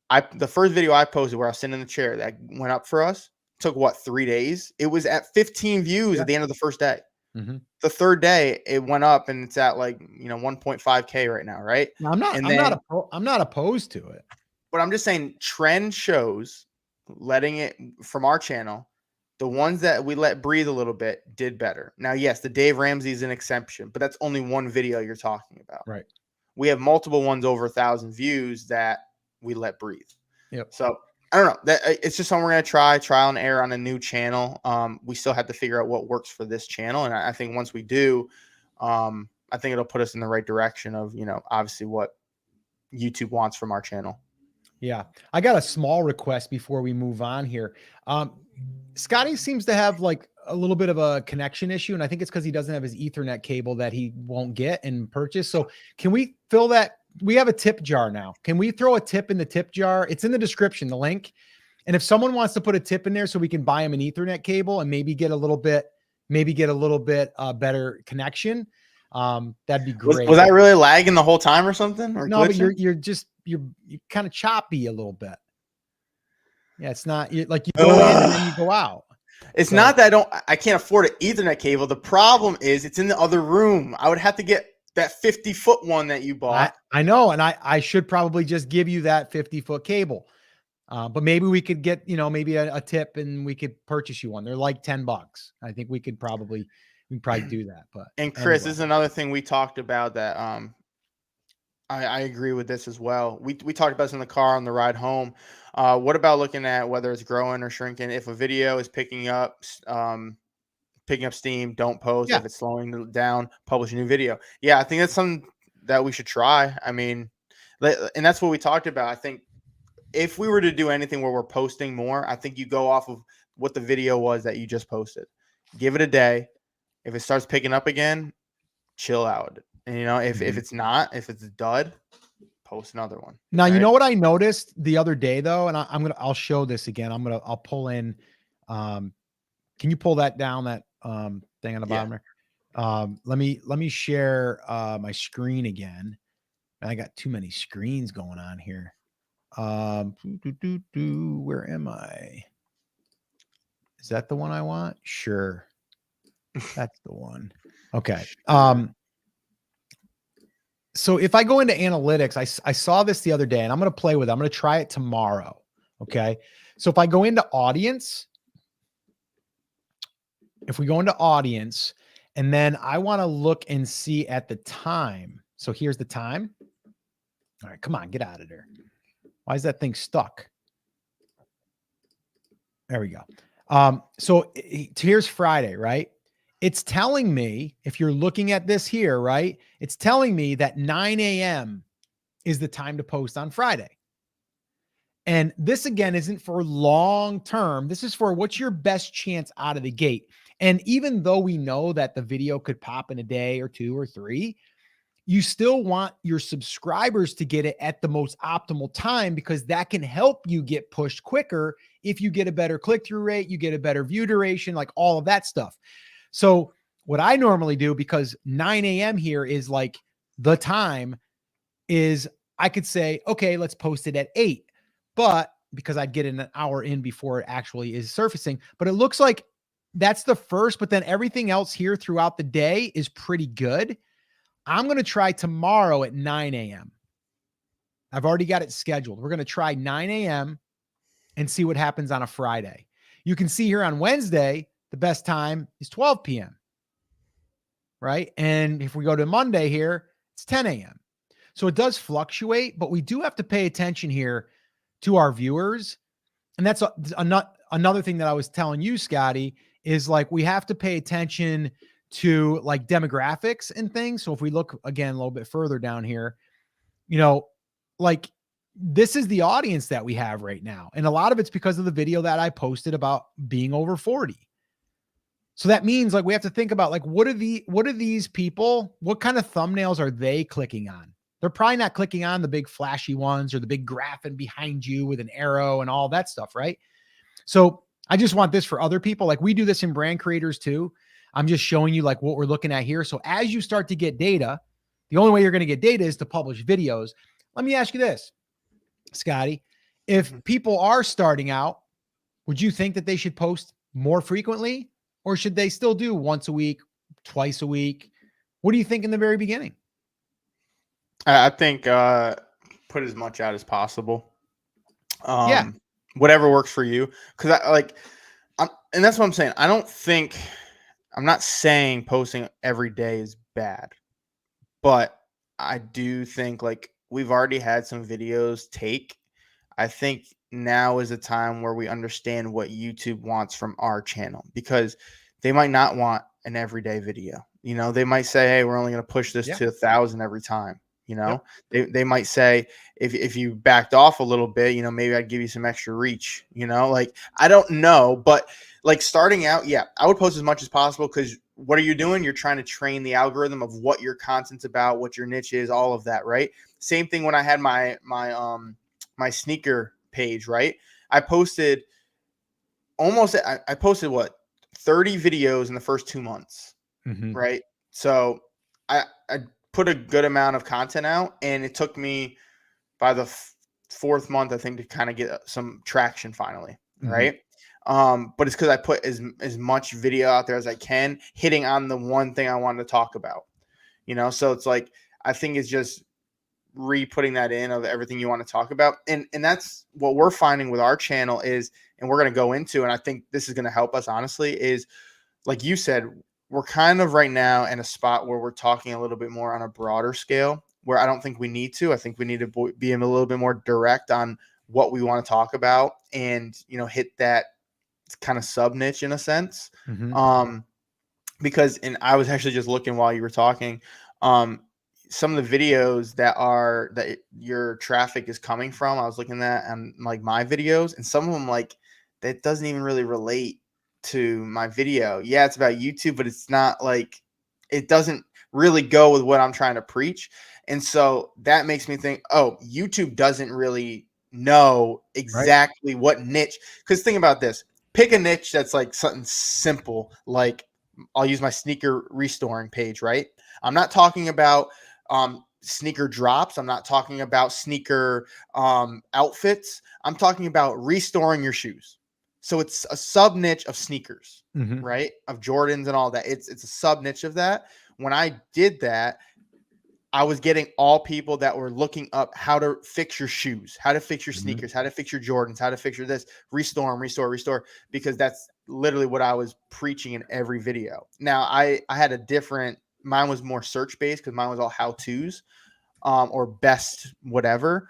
The first video I posted where I was sitting in the chair that went up for us took what, 3 days? It was at 15 views at the end of the first day. Mm-hmm. The 3rd day it went up, and it's at like 1.5K right now, right? Now, I'm not opposed to it, but I'm just saying, trend shows, letting it from our channel, the ones that we let breathe a little bit did better. Now, yes, the Dave Ramsey is an exception, but that's only one video you're talking about. right? We have multiple ones over 1,000 views that we let breathe. Yep. So I don't know, that it's just something we're going to trial and error on a new channel. We still have to figure out what works for this channel. And I think once we do, I think it'll put us in the right direction of, obviously what YouTube wants from our channel. Yeah. I got a small request before we move on here. Scotty seems to have like a little bit of a connection issue, and I think it's because he doesn't have his Ethernet cable that he won't get and purchase. So can we fill that? We have a tip jar now. Can we throw a tip in the tip jar? It's in the description, the link. And if someone wants to put a tip in there so we can buy him an Ethernet cable and maybe get a little bit better connection, that'd be great. Was I really lagging the whole time or something? Or no, glitching? but you're kind of choppy a little bit. Yeah, it's not like you go in and then you go out. It's not that I can't afford an Ethernet cable. The problem is it's in the other room. I would have to get that 50-foot one that you bought. I know, and I should probably just give you that 50-foot cable. But maybe we could get, maybe a tip and we could purchase you one. They're like $10. I think we could probably do that. But Chris, this is another thing we talked about that I agree with this as well. We talked about this in the car on the ride home. What about looking at whether it's growing or shrinking? If a video is picking up steam, don't post. Yeah. If it's slowing down, publish a new video. Yeah, I think that's something that we should try. I mean, and that's what we talked about. I think if we were to do anything where we're posting more, I think you go off of what the video was that you just posted. Give it a day. If it starts picking up again, chill out. And if it's not, if it's a dud, post another one. Now, you know what I noticed the other day though, and I'll show this again. I'll pull in. Can you pull that down, that thing on the bottom there? Let me share my screen again. I got too many screens going on here. Where am I? Is that the one I want? Sure. That's the one. Okay. So if I go into analytics, I saw this the other day, and I'm going to play with it. I'm going to try it tomorrow. Okay. So if I go into audience, and then I want to look and see at the time. So here's the time. All right, come on, get out of there. Why is that thing stuck? There we go. So here's Friday, right? It's telling me, if you're looking at this here, right? It's telling me that 9 a.m. is the time to post on Friday. And this again isn't for long term. This is for what's your best chance out of the gate. And even though we know that the video could pop in a day or 2 or 3, you still want your subscribers to get it at the most optimal time, because that can help you get pushed quicker. If you get a better click-through rate, you get a better view duration, like all of that stuff. So what I normally do, because 9 a.m. here is like the time, is I could say, okay, let's post it at 8, but because I'd get an hour in before it actually is surfacing. But it looks like that's the first, but then everything else here throughout the day is pretty good. I'm going to try tomorrow at 9 a.m. I've already got it scheduled. We're going to try 9 a.m. and see what happens on a Friday. You can see here on Wednesday, the best time is 12 p.m. Right? And if we go to Monday here, it's 10 a.m. So it does fluctuate, but we do have to pay attention here to our viewers. And that's another thing that I was telling you, Scotty, is like we have to pay attention to like demographics and things. So if we look again a little bit further down here, you know, like this is the audience that we have right now. And a lot of it's because of the video that I posted about being over 40. So that means like we have to think about like what are these people, what kind of thumbnails are they clicking on? They're probably not clicking on the big flashy ones or the big graphic behind you with an arrow and all that stuff, right? So I just want this for other people. Like we do this in brand creators too. I'm just showing you like what we're looking at here. So as you start to get data, the only way you're going to get data is to publish videos. Let me ask you this, Scotty. If people are starting out, would you think that they should post more frequently, or should they still do once a week, twice a week? What do you think in the very beginning? I think put as much out as possible. Yeah. Whatever works for you. Because and that's what I'm saying. I'm not saying posting every day is bad, but I do think like we've already had some videos take. I think now is a time where we understand what YouTube wants from our channel, because they might not want an everyday video. You know, they might say, hey, we're only going to push this to 1,000 every time. You know, they might say if you backed off a little bit, you know, maybe I'd give you some extra reach, you know, like, I don't know, but like starting out, yeah, I would post as much as possible, because what are you doing? You're trying to train the algorithm of what your content's about, what your niche is, all of that, right? Same thing when I had my sneaker page, right? I posted what, 30 videos in the first 2 months, right? So I put a good amount of content out, and it took me by the fourth month, I think, to kind of get some traction finally, right? But it's because I put as much video out there as I can, hitting on the one thing I wanted to talk about, you know? So it's like, I think it's just re-putting that in of everything you want to talk about. And that's what we're finding with our channel is, and we're going to go into, and I think this is going to help us, honestly, is like you said, we're kind of right now in a spot where we're talking a little bit more on a broader scale, where I don't think we need to. I think we need to be a little bit more direct on what we want to talk about, and, you know, hit that kind of sub niche in a sense. Because, and I was actually just looking while you were talking, some of the videos that your traffic is coming from, I was looking at on like my videos, and some of them, like, that doesn't even really relate to my video. Yeah, it's about YouTube, but it's not like, it doesn't really go with what I'm trying to preach. And so that makes me think, oh, YouTube doesn't really know exactly what niche. Because think about this, pick a niche that's like something simple, like I'll use my sneaker restoring page, right? I'm not talking about sneaker drops. I'm not talking about sneaker outfits. I'm talking about restoring your shoes. So it's a sub niche of sneakers, right? Of Jordans and all that. It's a sub niche of that. When I did that, I was getting all people that were looking up how to fix your shoes, how to fix your sneakers, how to fix your Jordans, how to fix your this, restore them, restore, because that's literally what I was preaching in every video. Now, I had a different, mine was more search-based, because mine was all how-tos or best whatever,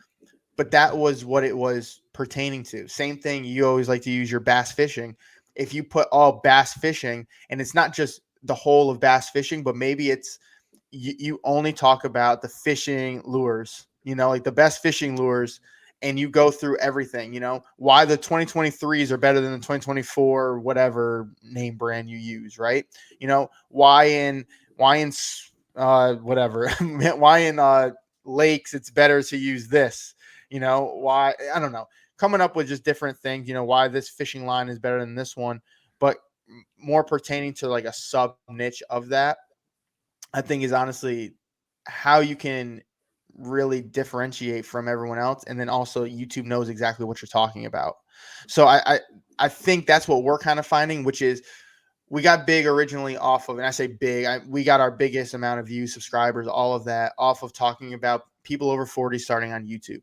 but that was what it was pertaining to. Same thing, you always like to use your bass fishing. If you put all bass fishing, and it's not just the whole of bass fishing, but maybe it's, you only talk about the fishing lures, you know, like the best fishing lures, and you go through everything, you know, why the 2023s are better than the 2024, whatever name brand you use, right? You know, why in whatever, why in lakes it's better to use this, you know, why, I don't know, coming up with just different things, you know, why this fishing line is better than this one, but more pertaining to like a sub niche of that, I think is honestly how you can really differentiate from everyone else. And then also YouTube knows exactly what you're talking about. So I think that's what we're kind of finding, which is we got big originally off of, and I say big, we got our biggest amount of views, subscribers, all of that off of talking about people over 40 starting on YouTube.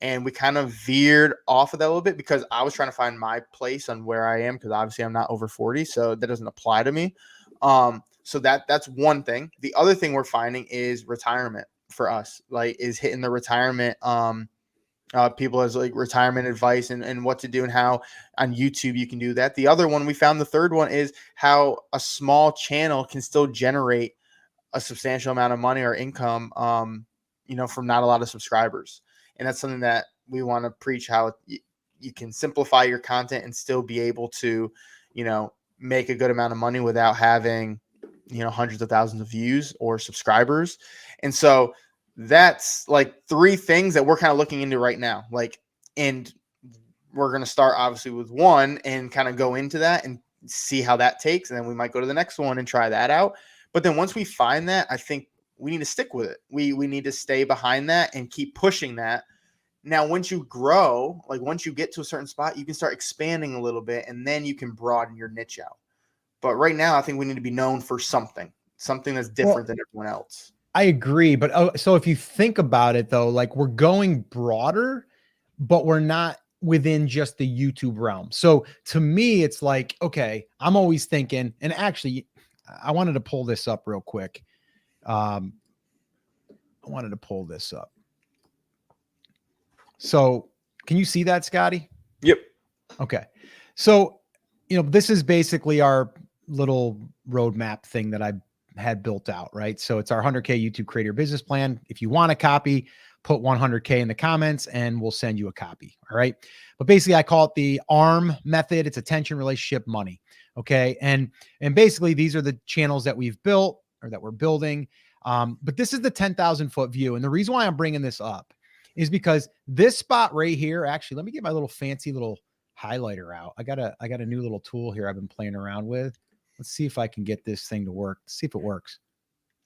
And we kind of veered off of that a little bit because I was trying to find my place on where I am, because obviously I'm not over 40, so that doesn't apply to me. So that's one thing. The other thing we're finding is retirement for us, like is hitting the retirement people as like retirement advice and what to do and how on YouTube you can do that. The other one we found, the third one, is how a small channel can still generate a substantial amount of money or income, you know, from not a lot of subscribers. And that's something that we want to preach, how you can simplify your content and still be able to, you know, make a good amount of money without having, you know, hundreds of thousands of views or subscribers. And so that's like three things that we're kind of looking into right now. Like, and we're going to start obviously with one and kind of go into that and see how that takes. And then we might go to the next one and try that out. But then once we find that, I think we need to stick with it. We need to stay behind that and keep pushing that. Now, once you grow, like once you get to a certain spot, you can start expanding a little bit and then you can broaden your niche out. But right now, I think we need to be known for something that's different than everyone else. I agree. But so if you think about it, though, like we're going broader, but we're not within just the YouTube realm. So to me, it's like, okay, I'm always thinking, and actually, I wanted to pull this up real quick. I wanted to pull this up. So can you see that, Scotty? Yep. Okay. So, you know, this is basically our little roadmap thing that I had built out, right? So it's our 100K YouTube creator business plan. If you want a copy, put 100K in the comments and we'll send you a copy. All right. But basically I call it the ARM method. It's attention, relationship, money. Okay. And basically these are the channels that we've built or that we're building. But this is the 10,000 foot view. And the reason why I'm bringing this up is because this spot right here, actually, let me get my little fancy little highlighter out. I got a new little tool here I've been playing around with. Let's see if I can get this thing to work. Let's see if it works.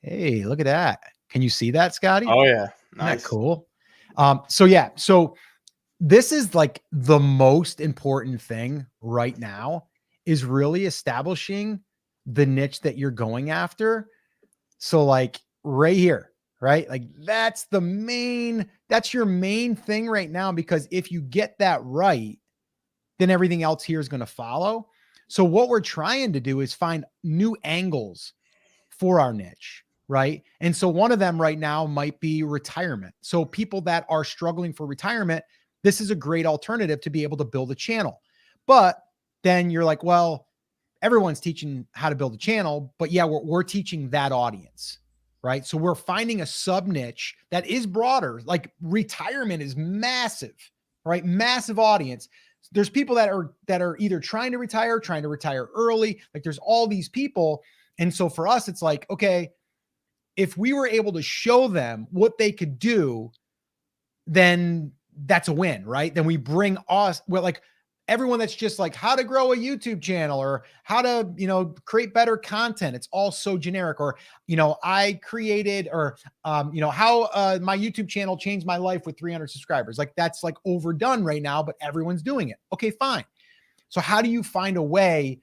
Hey, look at that. Can you see that, Scotty? Oh yeah. Nice. Isn't that cool? So yeah, so this is like the most important thing right now is really establishing the niche that you're going after. So like right here, right? Like that's your main thing right now, because if you get that right, then everything else here is going to follow. So what we're trying to do is find new angles for our niche, right? And so one of them right now might be retirement. So people that are struggling for retirement, this is a great alternative to be able to build a channel. But then you're like, well, everyone's teaching how to build a channel, but yeah, we're teaching that audience, right? So we're finding a sub niche that is broader. Like retirement is massive, right? Massive audience. There's people that are either trying to retire early. Like there's all these people. And so for us, it's like, okay, if we were able to show them what they could do, then that's a win, right? Then we bring us, well, like everyone that's just like how to grow a YouTube channel or how to, you know, create better content. It's all so generic. Or, you know, I created or, you know, how my YouTube channel changed my life with 300 subscribers. Like that's like overdone right now, but everyone's doing it. Okay, fine. So how do you find a way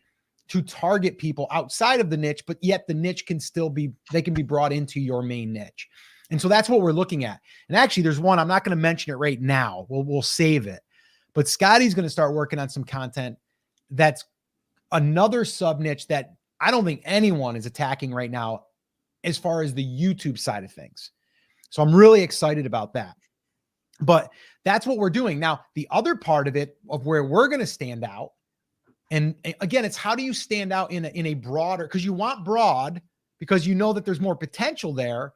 to target people outside of the niche, but yet the niche can still be, they can be brought into your main niche? And so that's what we're looking at. And actually there's one, I'm not going to mention it right now. We'll save it. But Scotty's going to start working on some content that's another sub niche that I don't think anyone is attacking right now as far as the YouTube side of things. So I'm really excited about that. But that's what we're doing. Now, the other part of it, of where we're going to stand out, and again, it's how do you stand out in a broader, because you want broad because you know that there's more potential there.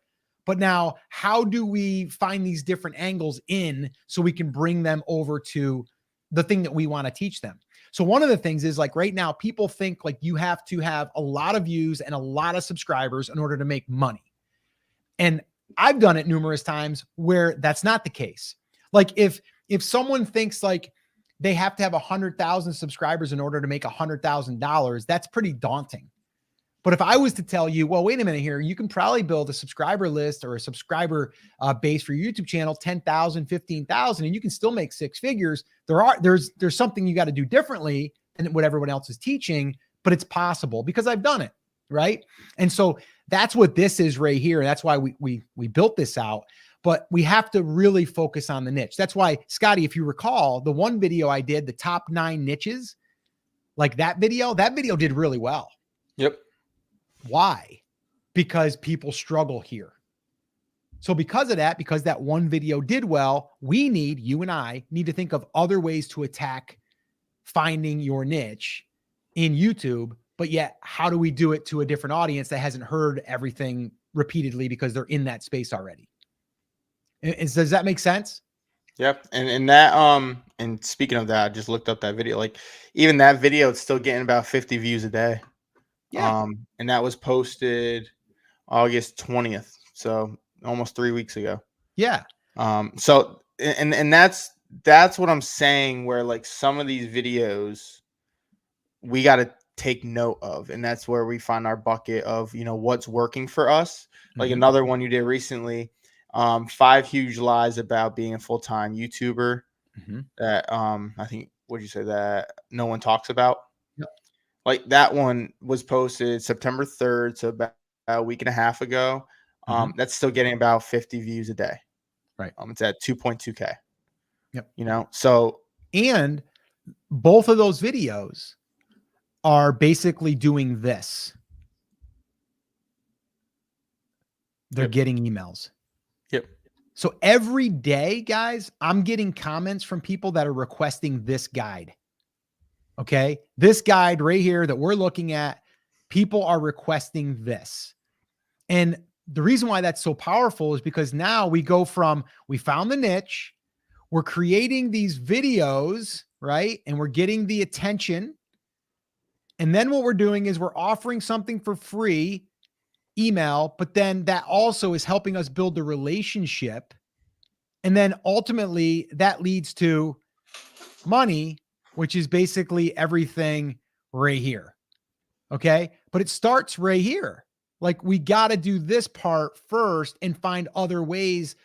But now, how do we find these different angles in so we can bring them over to the thing that we want to teach them? So one of the things is like right now, people think like you have to have a lot of views and a lot of subscribers in order to make money. And I've done it numerous times where that's not the case. Like if someone thinks like they have to have 100,000 subscribers in order to make $100,000, that's pretty daunting. But if I was to tell you, well, wait a minute here, you can probably build a subscriber list or a subscriber base for your YouTube channel, 10,000, 15,000, and you can still make six figures. There's something you got to do differently than what everyone else is teaching, but it's possible because I've done it. Right. And so that's what this is right here. That's why we built this out, but we have to really focus on the niche. That's why, Scotty, if you recall the one video I did, the top 9 niches, like that video did really well. Yep. Why? Because people struggle here. So because of that, because that one video did well, you and I need to think of other ways to attack finding your niche in YouTube. But yet, how do we do it to a different audience that hasn't heard everything repeatedly because they're in that space already? Does that make sense? Yep. And that, and speaking of that, I just looked up that video. Like even that video, it's still getting about 50 views a day. Yeah. And that was posted August 20th. So almost 3 weeks ago. Yeah. So, and that's what I'm saying, where like some of these videos we got to take note of, and that's where we find our bucket of, what's working for us. Like another one you did recently, 5 huge lies about being a full-time YouTuber that, I think, what'd you say, that no one talks about? Like that one was posted September 3rd, so about a week and a half ago. That's still getting about 50 views a day. Right. It's at 2.2K. Yep. So, and both of those videos are basically doing this. They're getting emails. Yep. So every day, guys, I'm getting comments from people that are requesting this guide. Okay. This guide right here that we're looking at, people are requesting this. And the reason why that's so powerful is because now we go from, we found the niche, we're creating these videos, right? And we're getting the attention. And then what we're doing is we're offering something for free, email, but then that also is helping us build the relationship. And then ultimately that leads to money, which is basically everything right here. Okay. But it starts right here. Like we got to do this part first and find other ways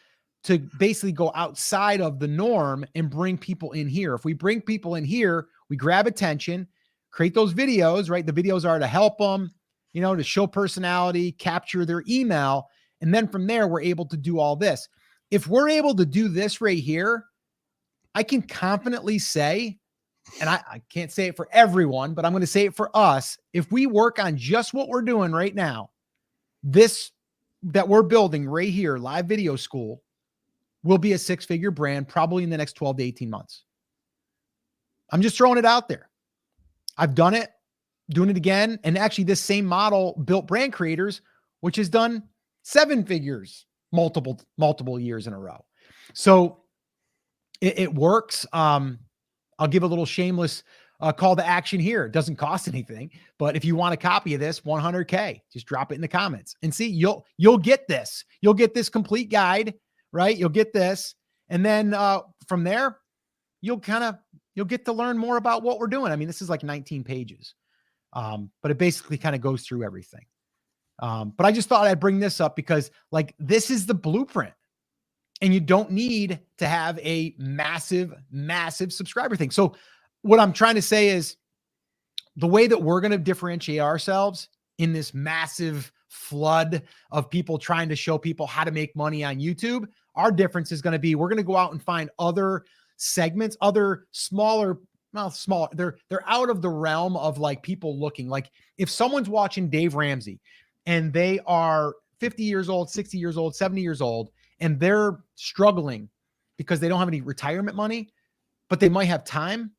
to basically go outside of the norm and bring people in here. If we bring people in here, we grab attention, create those videos, right? The videos are to help them, to show personality, capture their email. And then from there, we're able to do all this. If we're able to do this right here, I can confidently say, and I can't say it for everyone, but I'm going to say it for us. If we work on just what we're doing right now, this that we're building right here, Live Video School, will be a 6-figure brand probably in the next 12 to 18 months. I'm just throwing it out there. I've done it, doing it again. And actually this same model built Brand Creators, which has done 7 figures, multiple years in a row. So it works. I'll give a little shameless call to action here. It doesn't cost anything, but if you want a copy of this, 100K, just drop it in the comments and see, you'll get this. You'll get this complete guide, right? You'll get this. And then from there, you'll get to learn more about what we're doing. I mean, this is like 19 pages, but it basically kind of goes through everything. But I just thought I'd bring this up because like, this is the blueprint. And you don't need to have a massive, massive subscriber thing. So what I'm trying to say is the way that we're going to differentiate ourselves in this massive flood of people trying to show people how to make money on YouTube, our difference is going to be, we're going to go out and find other segments, other smaller, they're out of the realm of like people looking. Like if someone's watching Dave Ramsey and they are 50 years old, 60 years old, 70 years old, and they're struggling because they don't have any retirement money, but they might have time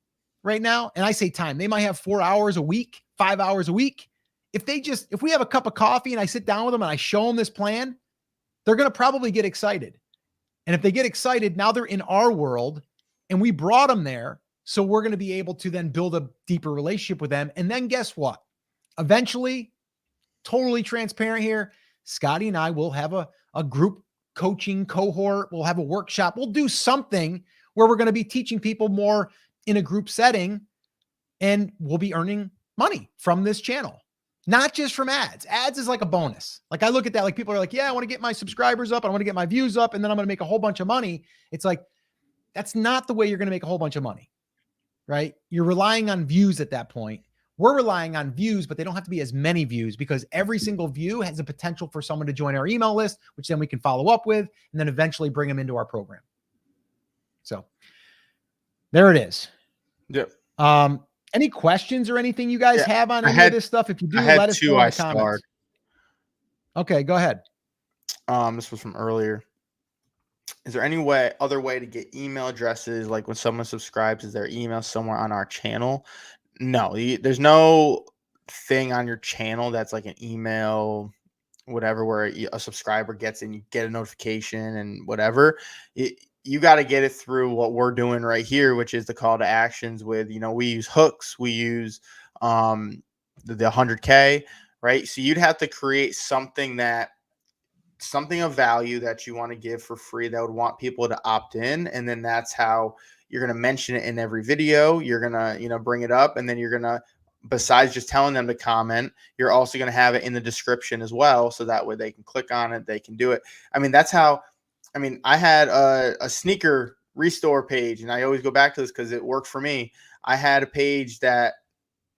right now. And I say time, they might have 4 hours a week, 5 hours a week. If we have a cup of coffee and I sit down with them and I show them this plan, they're going to probably get excited. And if they get excited, now they're in our world and we brought them there. So we're going to be able to then build a deeper relationship with them. And then guess what? Eventually, totally transparent here, Scotty and I will have a group coaching cohort. We'll have a workshop. We'll do something where we're going to be teaching people more in a group setting, and we'll be earning money from this channel, not just from ads. Ads is like a bonus. Like I look at that, like people are like, yeah, I want to get my subscribers up. I want to get my views up, and then I'm going to make a whole bunch of money. It's like, that's not the way you're going to make a whole bunch of money, right? You're relying on views at that point. We're relying on views, but they don't have to be as many views, because every single view has a potential for someone to join our email list, which then we can follow up with and then eventually bring them into our program. So there it is. Yep. Any questions or anything you guys have on any of this stuff? If you do, let us know in the comments. Okay, go ahead. This was from earlier. Is there any other way to get email addresses? Like when someone subscribes, is their email somewhere on our channel? No, there's no thing on your channel that's like an email, whatever, where a subscriber gets in, you get a notification and whatever. You got to get it through what we're doing right here, which is the call to actions with, we use hooks, we use the 100K, right? So you'd have to create something of value that you want to give for free that would want people to opt in. And then that's how you're going to mention it in every video. You're going to, bring it up, and then you're going to, besides just telling them to comment, you're also going to have it in the description as well. So that way they can click on it, they can do it. That's how, I had a sneaker restore page, and I always go back to this because it worked for me. I had a page that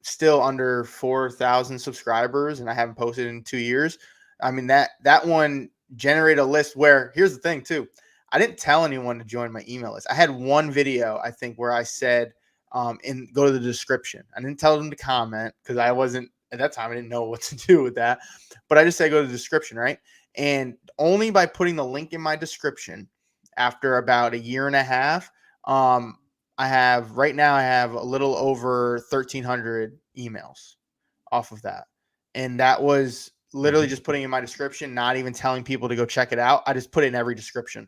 still under 4,000 subscribers, and I haven't posted in 2 years. That one generated a list where, here's the thing too, I didn't tell anyone to join my email list. I had one video, I think, where I said, go to the description. I didn't tell them to comment because I wasn't, at that time, I didn't know what to do with that. But I just said, go to the description, right? And only by putting the link in my description, after about a year and a half, I have a little over 1,300 emails off of that. And that was literally just putting in my description, not even telling people to go check it out. I just put it in every description.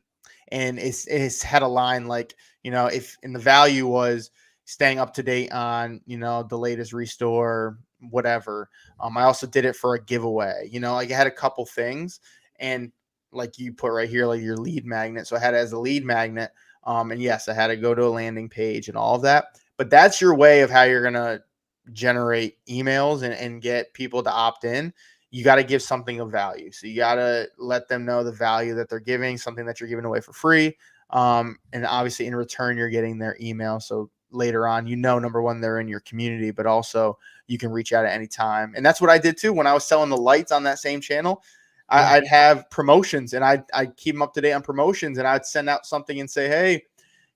And it's had a line like, if, and the value was staying up to date on, the latest restore, whatever. I also did it for a giveaway, like I had a couple things, and like you put right here, like your lead magnet. So I had it as a lead magnet. And yes, I had to go to a landing page and all of that, but that's your way of how you're going to generate emails and get people to opt in. You got to give something of value. So you got to let them know the value that they're giving, something that you're giving away for free. And obviously in return, you're getting their email. So later on, number one, they're in your community, but also you can reach out at any time. And that's what I did too. When I was selling the lights on that same channel, I'd have promotions, and I'd keep them up to date on promotions, and I'd send out something and say, hey,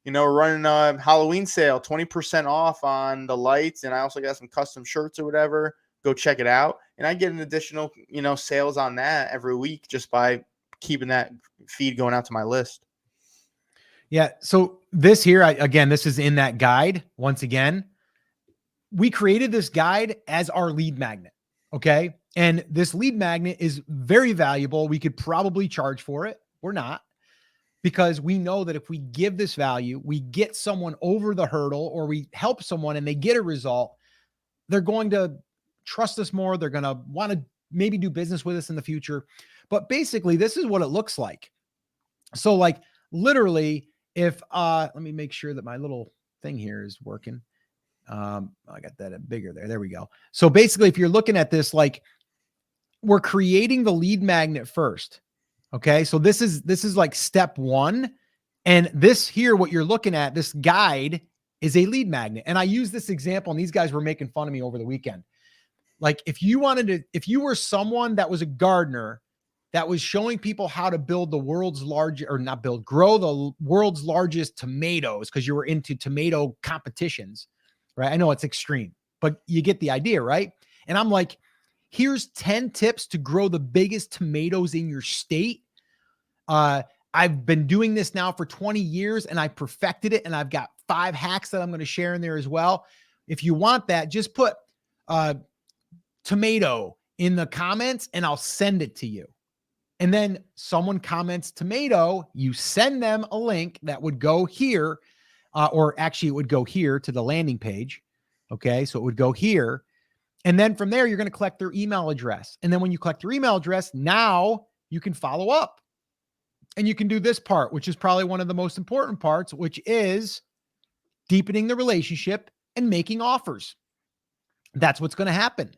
we're running a Halloween sale, 20% off on the lights. And I also got some custom shirts or whatever. Go check it out. And I get an additional, sales on that every week just by keeping that feed going out to my list. Yeah. So this here, again, this is in that guide. Once again, we created this guide as our lead magnet. Okay. And this lead magnet is very valuable. We could probably charge for it. We're not, because we know that if we give this value, we get someone over the hurdle, or we help someone and they get a result, they're going to trust us more. They're going to want to maybe do business with us in the future. But basically, this is what it looks like. So like literally, if let me make sure that my little thing here is working. I got that bigger there. There we go. So basically, if you're looking at this, like we're creating the lead magnet first. Okay. So this is like step one. And this here, what you're looking at, this guide is a lead magnet. And I use this example, and these guys were making fun of me over the weekend. Like if you were someone that was a gardener that was showing people how to build the world's largest, or not build, grow the world's largest tomatoes, because you were into tomato competitions, right? I know it's extreme, but you get the idea, right? And I'm like, here's 10 tips to grow the biggest tomatoes in your state. I've been doing this now for 20 years and I perfected it. And I've got 5 hacks that I'm going to share in there as well. If you want that, just put tomato in the comments and I'll send it to you. And then someone comments tomato, you send them a link that would go here, or actually it would go here to the landing page. Okay. So it would go here. And then from there, you're going to collect their email address. And then when you collect their email address, now you can follow up and you can do this part, which is probably one of the most important parts, which is deepening the relationship and making offers. That's what's going to happen.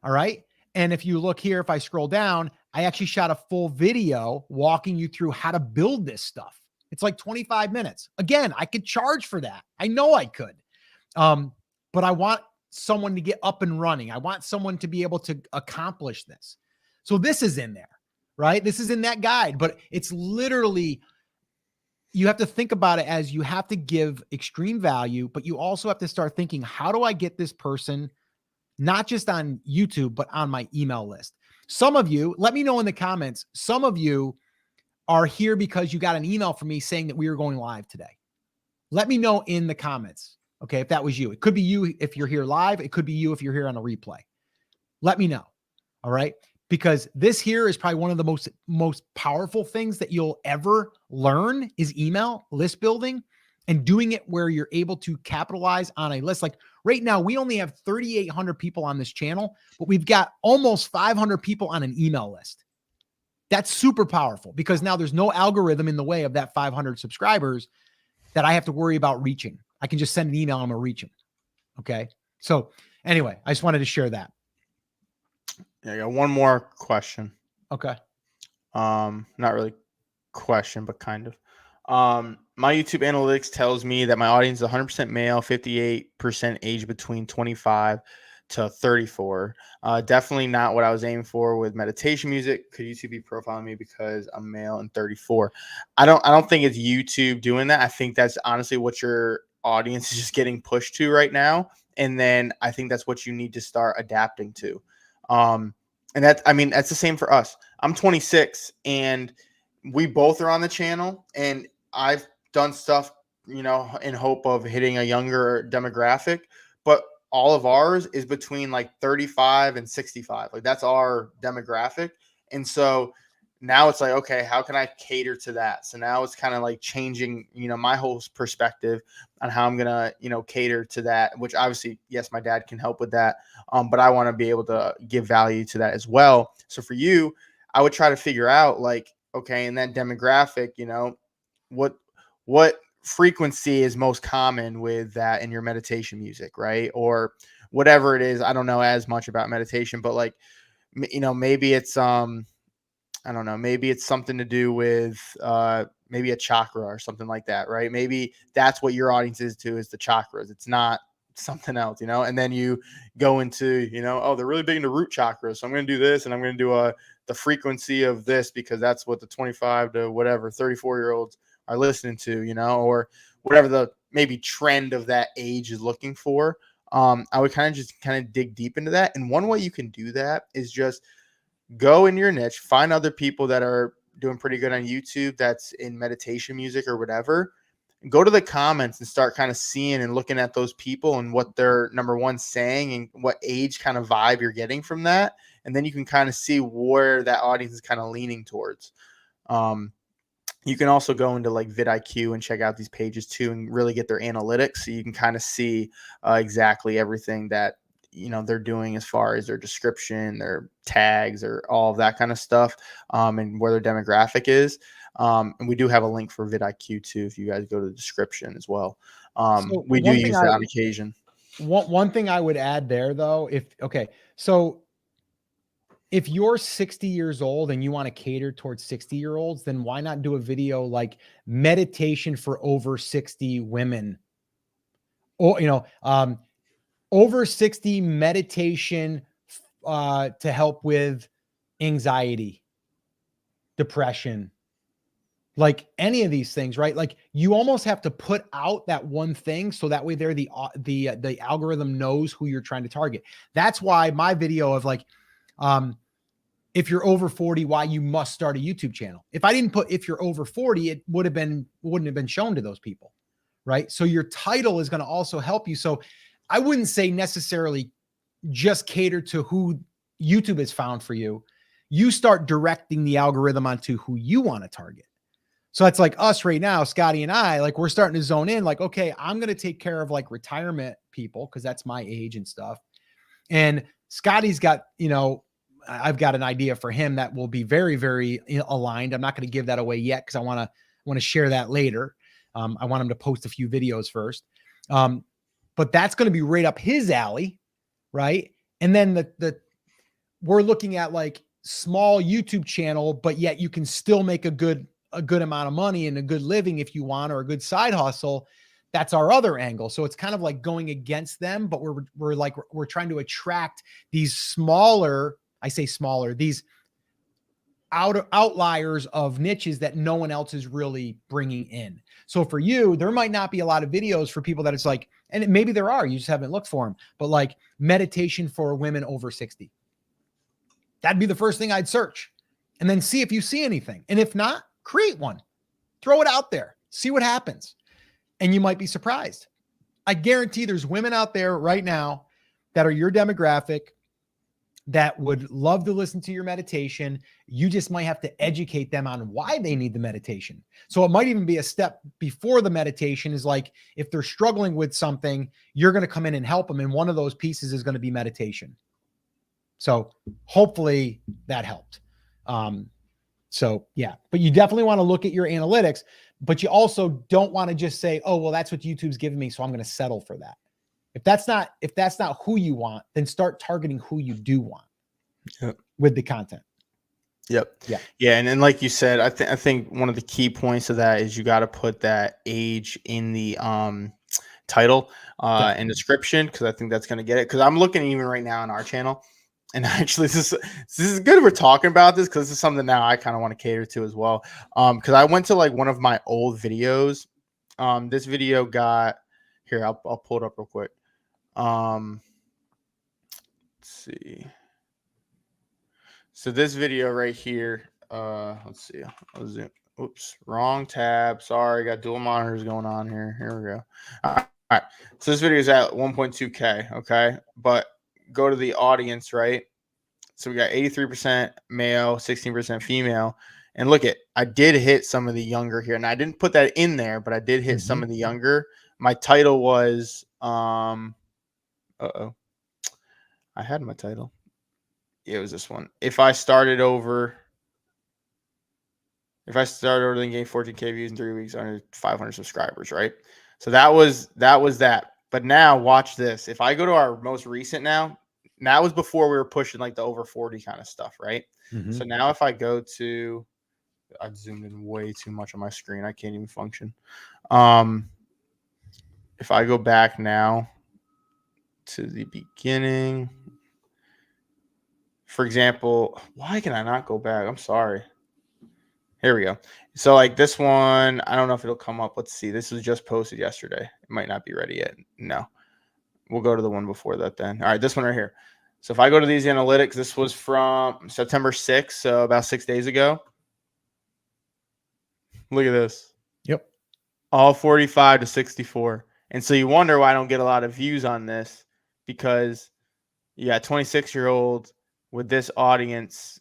All right. And if you look here, if I scroll down, I actually shot a full video walking you through how to build this stuff. It's like 25 minutes. Again, I could charge for that. I know I could. But I want someone to get up and running. I want someone to be able to accomplish this. So this is in there, right? This is in that guide, but it's literally, you have to think about it as you have to give extreme value, but you also have to start thinking, how do I get this person not just on YouTube, but on my email list? Some of you, let me know in the comments, some of you are here because you got an email from me saying that we were going live today. Let me know in the comments. Okay, if that was you. It could be you if you're here live. It could be you if you're here on a replay. Let me know. All right. Because this here is probably one of the most powerful things that you'll ever learn is email list building and doing it where you're able to capitalize on a list. Like right now, we only have 3,800 people on this channel, but we've got almost 500 people on an email list. That's super powerful because now there's no algorithm in the way of that 500 subscribers that I have to worry about reaching. I can just send an email and I'm going to reach them. Okay. So anyway, I just wanted to share that. Yeah, I got one more question. Okay. Not really question, but kind of. My YouTube analytics tells me that my audience is 100% male, 58% age between 25 to 34. Definitely not what I was aiming for with meditation music. Could YouTube be profiling me because I'm male and 34? I don't think it's YouTube doing that. I think that's honestly what your audience is just getting pushed to right now. And then I think that's what you need to start adapting to. And that's the same for us. I'm 26 and we both are on the channel and I've done stuff, in hope of hitting a younger demographic, but all of ours is between like 35 and 65. Like that's our demographic. And so now it's like, okay, how can I cater to that? So now it's kind of like changing, my whole perspective on how I'm going to, cater to that, which obviously, yes, my dad can help with that. But I want to be able to give value to that as well. So for you, I would try to figure out like, okay, in that demographic, what frequency is most common with that in your meditation music, right? Or whatever it is. I don't know as much about meditation, but like, maybe it's, I don't know, maybe it's something to do with maybe a chakra or something like that, right? Maybe that's what your audience is to, is the chakras. It's not something else, and then you go into, oh, they're really big into root chakras. So I'm going to do this and I'm going to do the frequency of this because that's what the 25 to whatever 34-year-olds are listening to, or whatever the maybe trend of that age is looking for. I would kind of dig deep into that. And one way you can do that is just go in your niche, find other people that are doing pretty good on YouTube that's in meditation music or whatever. Go to the comments and start kind of seeing and looking at those people and what they're, number one, saying and what age kind of vibe you're getting from that. And then you can kind of see where that audience is kind of leaning towards. You can also go into like vidIQ and check out these pages too and really get their analytics. So you can kind of see exactly everything that, they're doing as far as their description, their tags, or all of that kind of stuff, and where their demographic is. And we do have a link for vidIQ too, if you guys go to the description as well. So we do use that on occasion. One thing I would add there though, so if you're 60 years old and you want to cater towards 60-year-olds, then why not do a video like meditation for over 60 women? Or, over 60 meditation to help with anxiety, depression, like any of these things, right? Like you almost have to put out that one thing so that way there the algorithm knows who you're trying to target. That's why my video of like, if you're over 40, why you must start a YouTube channel. If I didn't put if you're over 40, it wouldn't have been shown to those people, right? So your title is going to also help you. So I wouldn't say necessarily just cater to who YouTube has found for you. you start directing the algorithm onto who you want to target. So it's like us right now, Scotty and I, like we're starting to zone in like, okay, I'm going to take care of like retirement people because that's my age and stuff. And Scotty's got, you know, I've got an idea for him that will be very, very aligned. I'm not going to give that away yet because I want to share that later. I want him to post a few videos first. But that's going to be right up his alley, right? And then we're looking at like small YouTube channel, but yet you can still make a good amount of money and a good living if you want, or a good side hustle. That's our other angle. So it's kind of like going against them, but we're trying to attract these smaller, I say smaller, these outliers of niches that no one else is really bringing in. So for you, there might not be a lot of videos for people that it's like, and maybe there are, you just haven't looked for them, but like meditation for women over 60. That'd be the first thing I'd search and then see if you see anything. And if not, create one, throw it out there, see what happens. And you might be surprised. I guarantee there's women out there right now that are your demographic that would love to listen to your meditation. You just might have to educate them on why they need the meditation. So it might even be a step before the meditation is like, if they're struggling with something, you're going to come in and help them. And one of those pieces is going to be meditation. So hopefully that helped. So yeah, but you definitely want to look at your analytics, but you also don't want to just say, oh, well, that's what YouTube's giving me, so I'm going to settle for that. If that's not who you want, then start targeting who you do want with the content. Yep. Yeah. And then, like you said, I think one of the key points of that is you got to put that age in the title and description, because I think that's going to get it. Because I'm looking even right now on our channel, and actually this is good we're talking about this, because this is something now I kind of want to cater to as well. Because I went to like one of my old videos. This video got here. I'll pull it up real quick. Let's see. So this video right here, let's see. I'll zoom. Oops, wrong tab. Sorry, got dual monitors going on here. Here we go. All right. So this video is at 1.2K. Okay. But go to the audience, right? So we got 83% male, 16% female. And look I did hit some of the younger here. And I didn't put that in there, but I did hit some of the younger. My title was, I had my title. Yeah, it was this one. If I started over and gained 14K views in 3 weeks, under 500 subscribers, right? So that was that. But now watch this. If I go to our most recent now was before we were pushing like the over 40 kind of stuff, right? So now if I go to, I've zoomed in way too much on my screen. I can't even function. If I go back now to the beginning, for example, why can I not go back? I'm sorry. Here we go. So like this one, I don't know if it'll come up. Let's see. This was just posted yesterday. It might not be ready yet. No. We'll go to the one before that then. All right, this one right here. So if I go to these analytics, this was from September 6th, so about 6 days ago. Look at this. Yep. All 45 to 64. And so you wonder why I don't get a lot of views on this, because you got 26-year-olds with this audience.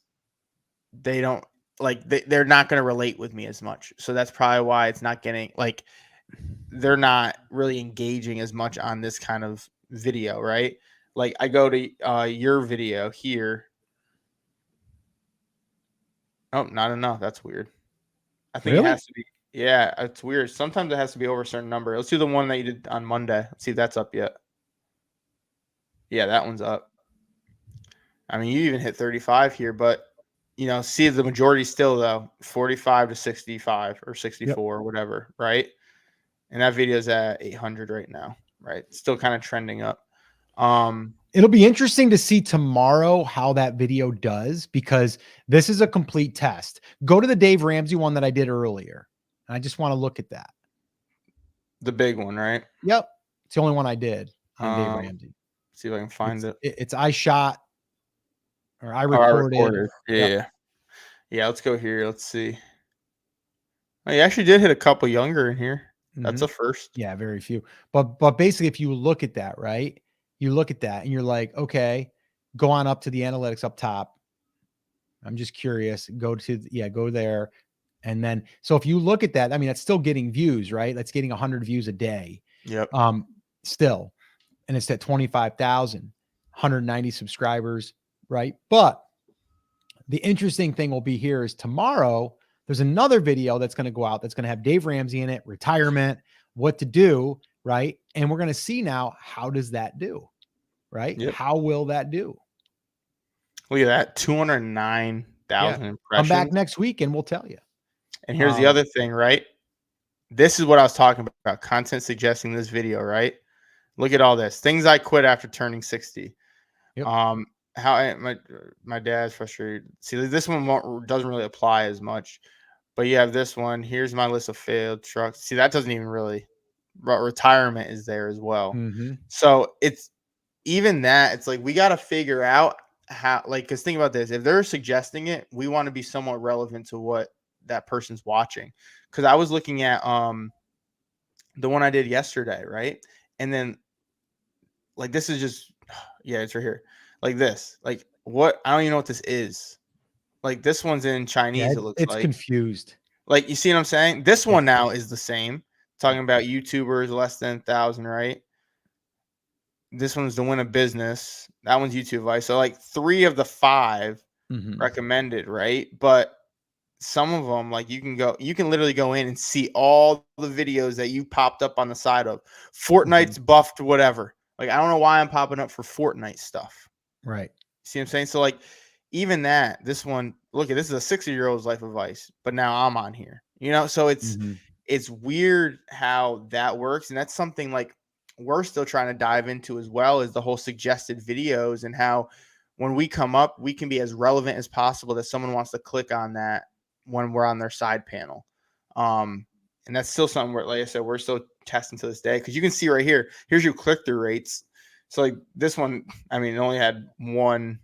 They don't like, they're not going to relate with me as much. So that's probably why it's not getting, like, they're not really engaging as much on this kind of video, right? Like I go to your video here. Oh, not enough. That's weird. I think it has to be. Yeah, it's weird. Sometimes it has to be over a certain number. Let's do the one that you did on Monday. Let's see if that's up yet. Yeah, that one's up. I mean, you even hit 35 here, but you know, see the majority still though 45 to 65 or 64 or whatever, right? And that video is at 800 right now, right? Still kind of trending up. It'll be interesting to see tomorrow how that video does, because this is a complete test. Go to the Dave Ramsey one that I did earlier. I just want to look at that. The big one, right? Yep. It's the only one I did on Dave Ramsey. See if I can find it. It's I shot or I recorded. Yeah. Yep. Yeah. Let's go here. Let's see. Oh, you actually did hit a couple younger in here. That's a first. Yeah, very few. But basically, if you look at that, right? You look at that and you're like, okay, go on up to the analytics up top. I'm just curious. Go to, yeah, go there. And then, so if you look at that, I mean, that's still getting views, right? That's getting 100 views a day. Yep. Still, and it's at 25,000, 190 subscribers, right? But the interesting thing will be here is tomorrow, there's another video that's going to go out that's going to have Dave Ramsey in it, retirement, what to do, right? And we're going to see now, how does that do, right? Yep. How will that do? Look at that, 209,000 Come impressions. back next week and we'll tell you. And here's the other thing, right? This is what I was talking about, content suggesting this video, right? Look at all this. Things I quit after turning 60. Yep. How my dad's frustrated. See, this one doesn't really apply as much, but you have this one. Here's my list of failed trucks. See, that doesn't even really. Retirement is there as well. Mm-hmm. So it's even that. It's like we got to figure out how. Like, because think about this: if they're suggesting it, we want to be somewhat relevant to what that person's watching. Because I was looking at the one I did yesterday, right? And then like this is just it's right here. Like this. Like what? I don't even know what this is. Like this one's in Chinese, it looks it's like. confused. Like you see what I'm saying? This one now is the same. Talking about YouTubers less than 1,000, right? This one's to win a business. That one's YouTube advice. So like 3 of the 5 recommended, right? But some of them, like you can literally go in and see all the videos that you popped up on the side of Fortnite's buffed, whatever. Like, I don't know why I'm popping up for Fortnite stuff. Right. See what I'm saying? So like, even that, this one, look at this is a 60-year-old's life advice, but now I'm on here, so it's weird how that works. And that's something like we're still trying to dive into as well, is the whole suggested videos and how when we come up, we can be as relevant as possible that someone wants to click on that when we're on their side panel. And that's still something where, like I said, we're still testing to this day, because you can see right here, here's your click-through rates. So like this one, I mean, it only had 1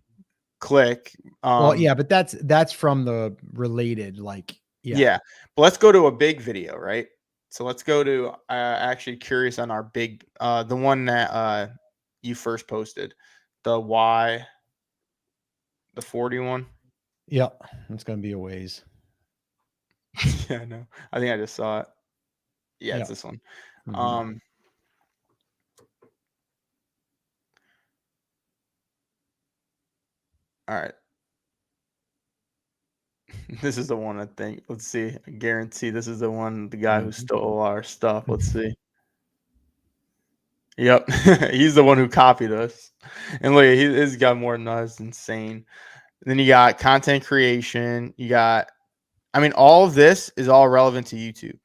click. Well, yeah, but that's from the related, like, yeah. But let's go to a big video, right? So let's go to actually curious on our big the one that you first posted, the 41. Yeah, it's gonna be a ways. Yeah, I know. I think I just saw it. Yeah, it's this one. All right. This is the one, I think. Let's see. I guarantee this is the one, the guy who stole our stuff. Let's see. Yep. He's the one who copied us. And look, he's got more than us. Insane. Then you got content creation. You got, I mean, all of this is all relevant to YouTube.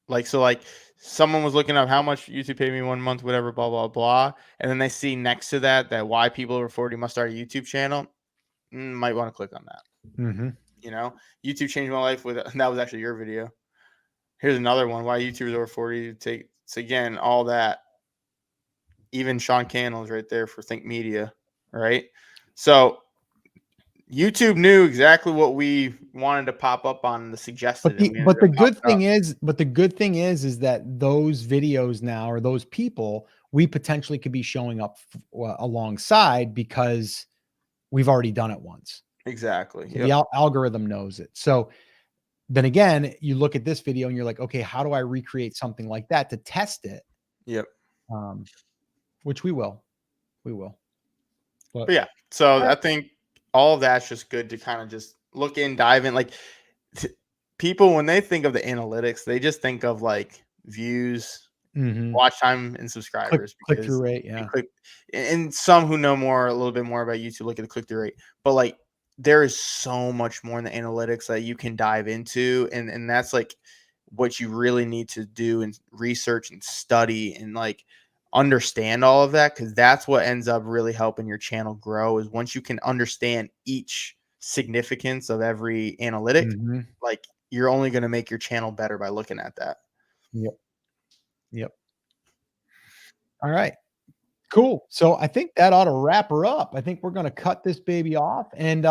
Like, so like someone was looking up how much YouTube paid me 1 month, whatever, blah, blah, blah. And then they see next to that why people over 40 must start a YouTube channel. Might want to click on that. YouTube changed my life with, that was actually your video. Here's another one. Why YouTubers over 40 take, so again, all that. Even Sean Cannell's right there for Think Media, right? So YouTube knew exactly what we wanted to pop up on the suggested. But the good thing is that those videos now, or those people, we potentially could be showing up alongside, because we've already done it once. Exactly. So the algorithm knows it. So then again, you look at this video and you're like, okay, how do I recreate something like that to test it? Yep. Which we will. But yeah, so I think all of that's just good to kind of just look in, dive in. Like people, when they think of the analytics, they just think of like views, watch time, and subscribers. Click-through rate, yeah. And some who know a little bit more about YouTube look at the click-through rate. But like there is so much more in the analytics that you can dive into. And that's like what you really need to do and research and study and like understand all of that, because that's what ends up really helping your channel grow, is once you can understand each significance of every analytic, like you're only going to make your channel better by looking at that. Yep. All right. Cool. So I think that ought to wrap her up. I think we're going to cut this baby off. And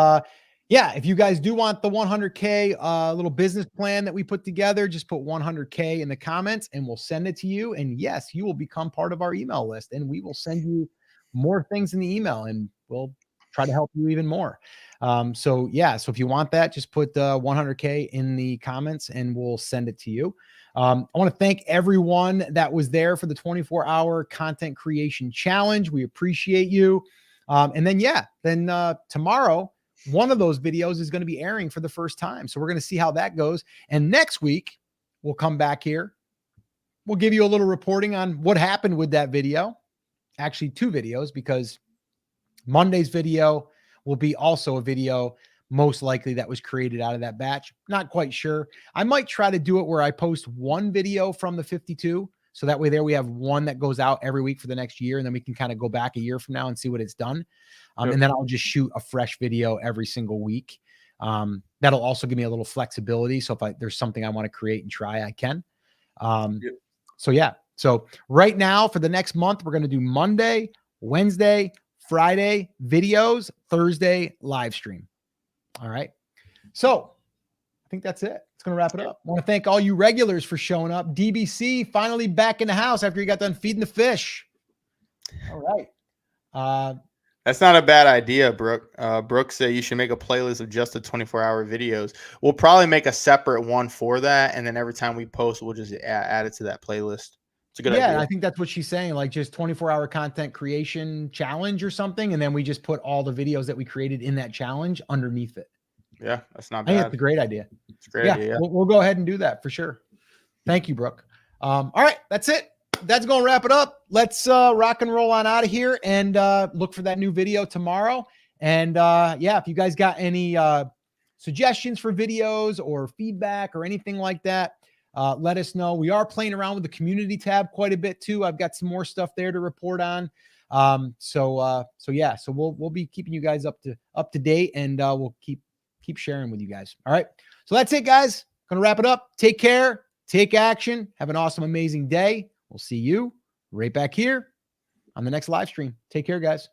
yeah, if you guys do want the 100K little business plan that we put together, just put 100K in the comments and we'll send it to you. And yes, you will become part of our email list, and we will send you more things in the email, and we'll try to help you even more. So yeah, so if you want that, just put 100K in the comments and we'll send it to you. I want to thank everyone that was there for the 24-hour content creation challenge. We appreciate you. And then, yeah, then tomorrow, one of those videos is going to be airing for the first time. So we're going to see how that goes. And next week, we'll come back here. We'll give you a little reporting on what happened with that video. Actually, 2 videos, because Monday's video will be also a video most likely that was created out of that batch. Not quite sure. I might try to do it where I post one video from the 52. So that way there we have one that goes out every week for the next year. And then we can kind of go back a year from now and see what it's done. And then I'll just shoot a fresh video every single week. That'll also give me a little flexibility. So if there's something I want to create and try, I can. So yeah. So right now for the next month, we're going to do Monday, Wednesday, Friday videos, Thursday live stream. All right. So I think that's it. It's going to wrap it up. I want to thank all you regulars for showing up. DBC finally back in the house after he got done feeding the fish. All right. That's not a bad idea, Brooke. Brooke said you should make a playlist of just the 24-hour videos. We'll probably make a separate one for that, and then every time we post, we'll just add it to that playlist. It's a good idea. Yeah, I think that's what she's saying, like just 24-hour content creation challenge or something, and then we just put all the videos that we created in that challenge underneath it. Yeah, that's not I bad. think that's a great idea. It's a great idea. Yeah. We'll go ahead and do that for sure. Thank you, Brooke. All right, that's it. That's going to wrap it up. Let's rock and roll on out of here and look for that new video tomorrow. And yeah, if you guys got any suggestions for videos or feedback or anything like that, let us know. We are playing around with the community tab quite a bit too. I've got some more stuff there to report on. So yeah, so we'll be keeping you guys up to date, and we'll keep sharing with you guys. All right. So that's it, guys. Gonna wrap it up. Take care. Take action. Have an awesome, amazing day. We'll see you right back here on the next live stream. Take care, guys.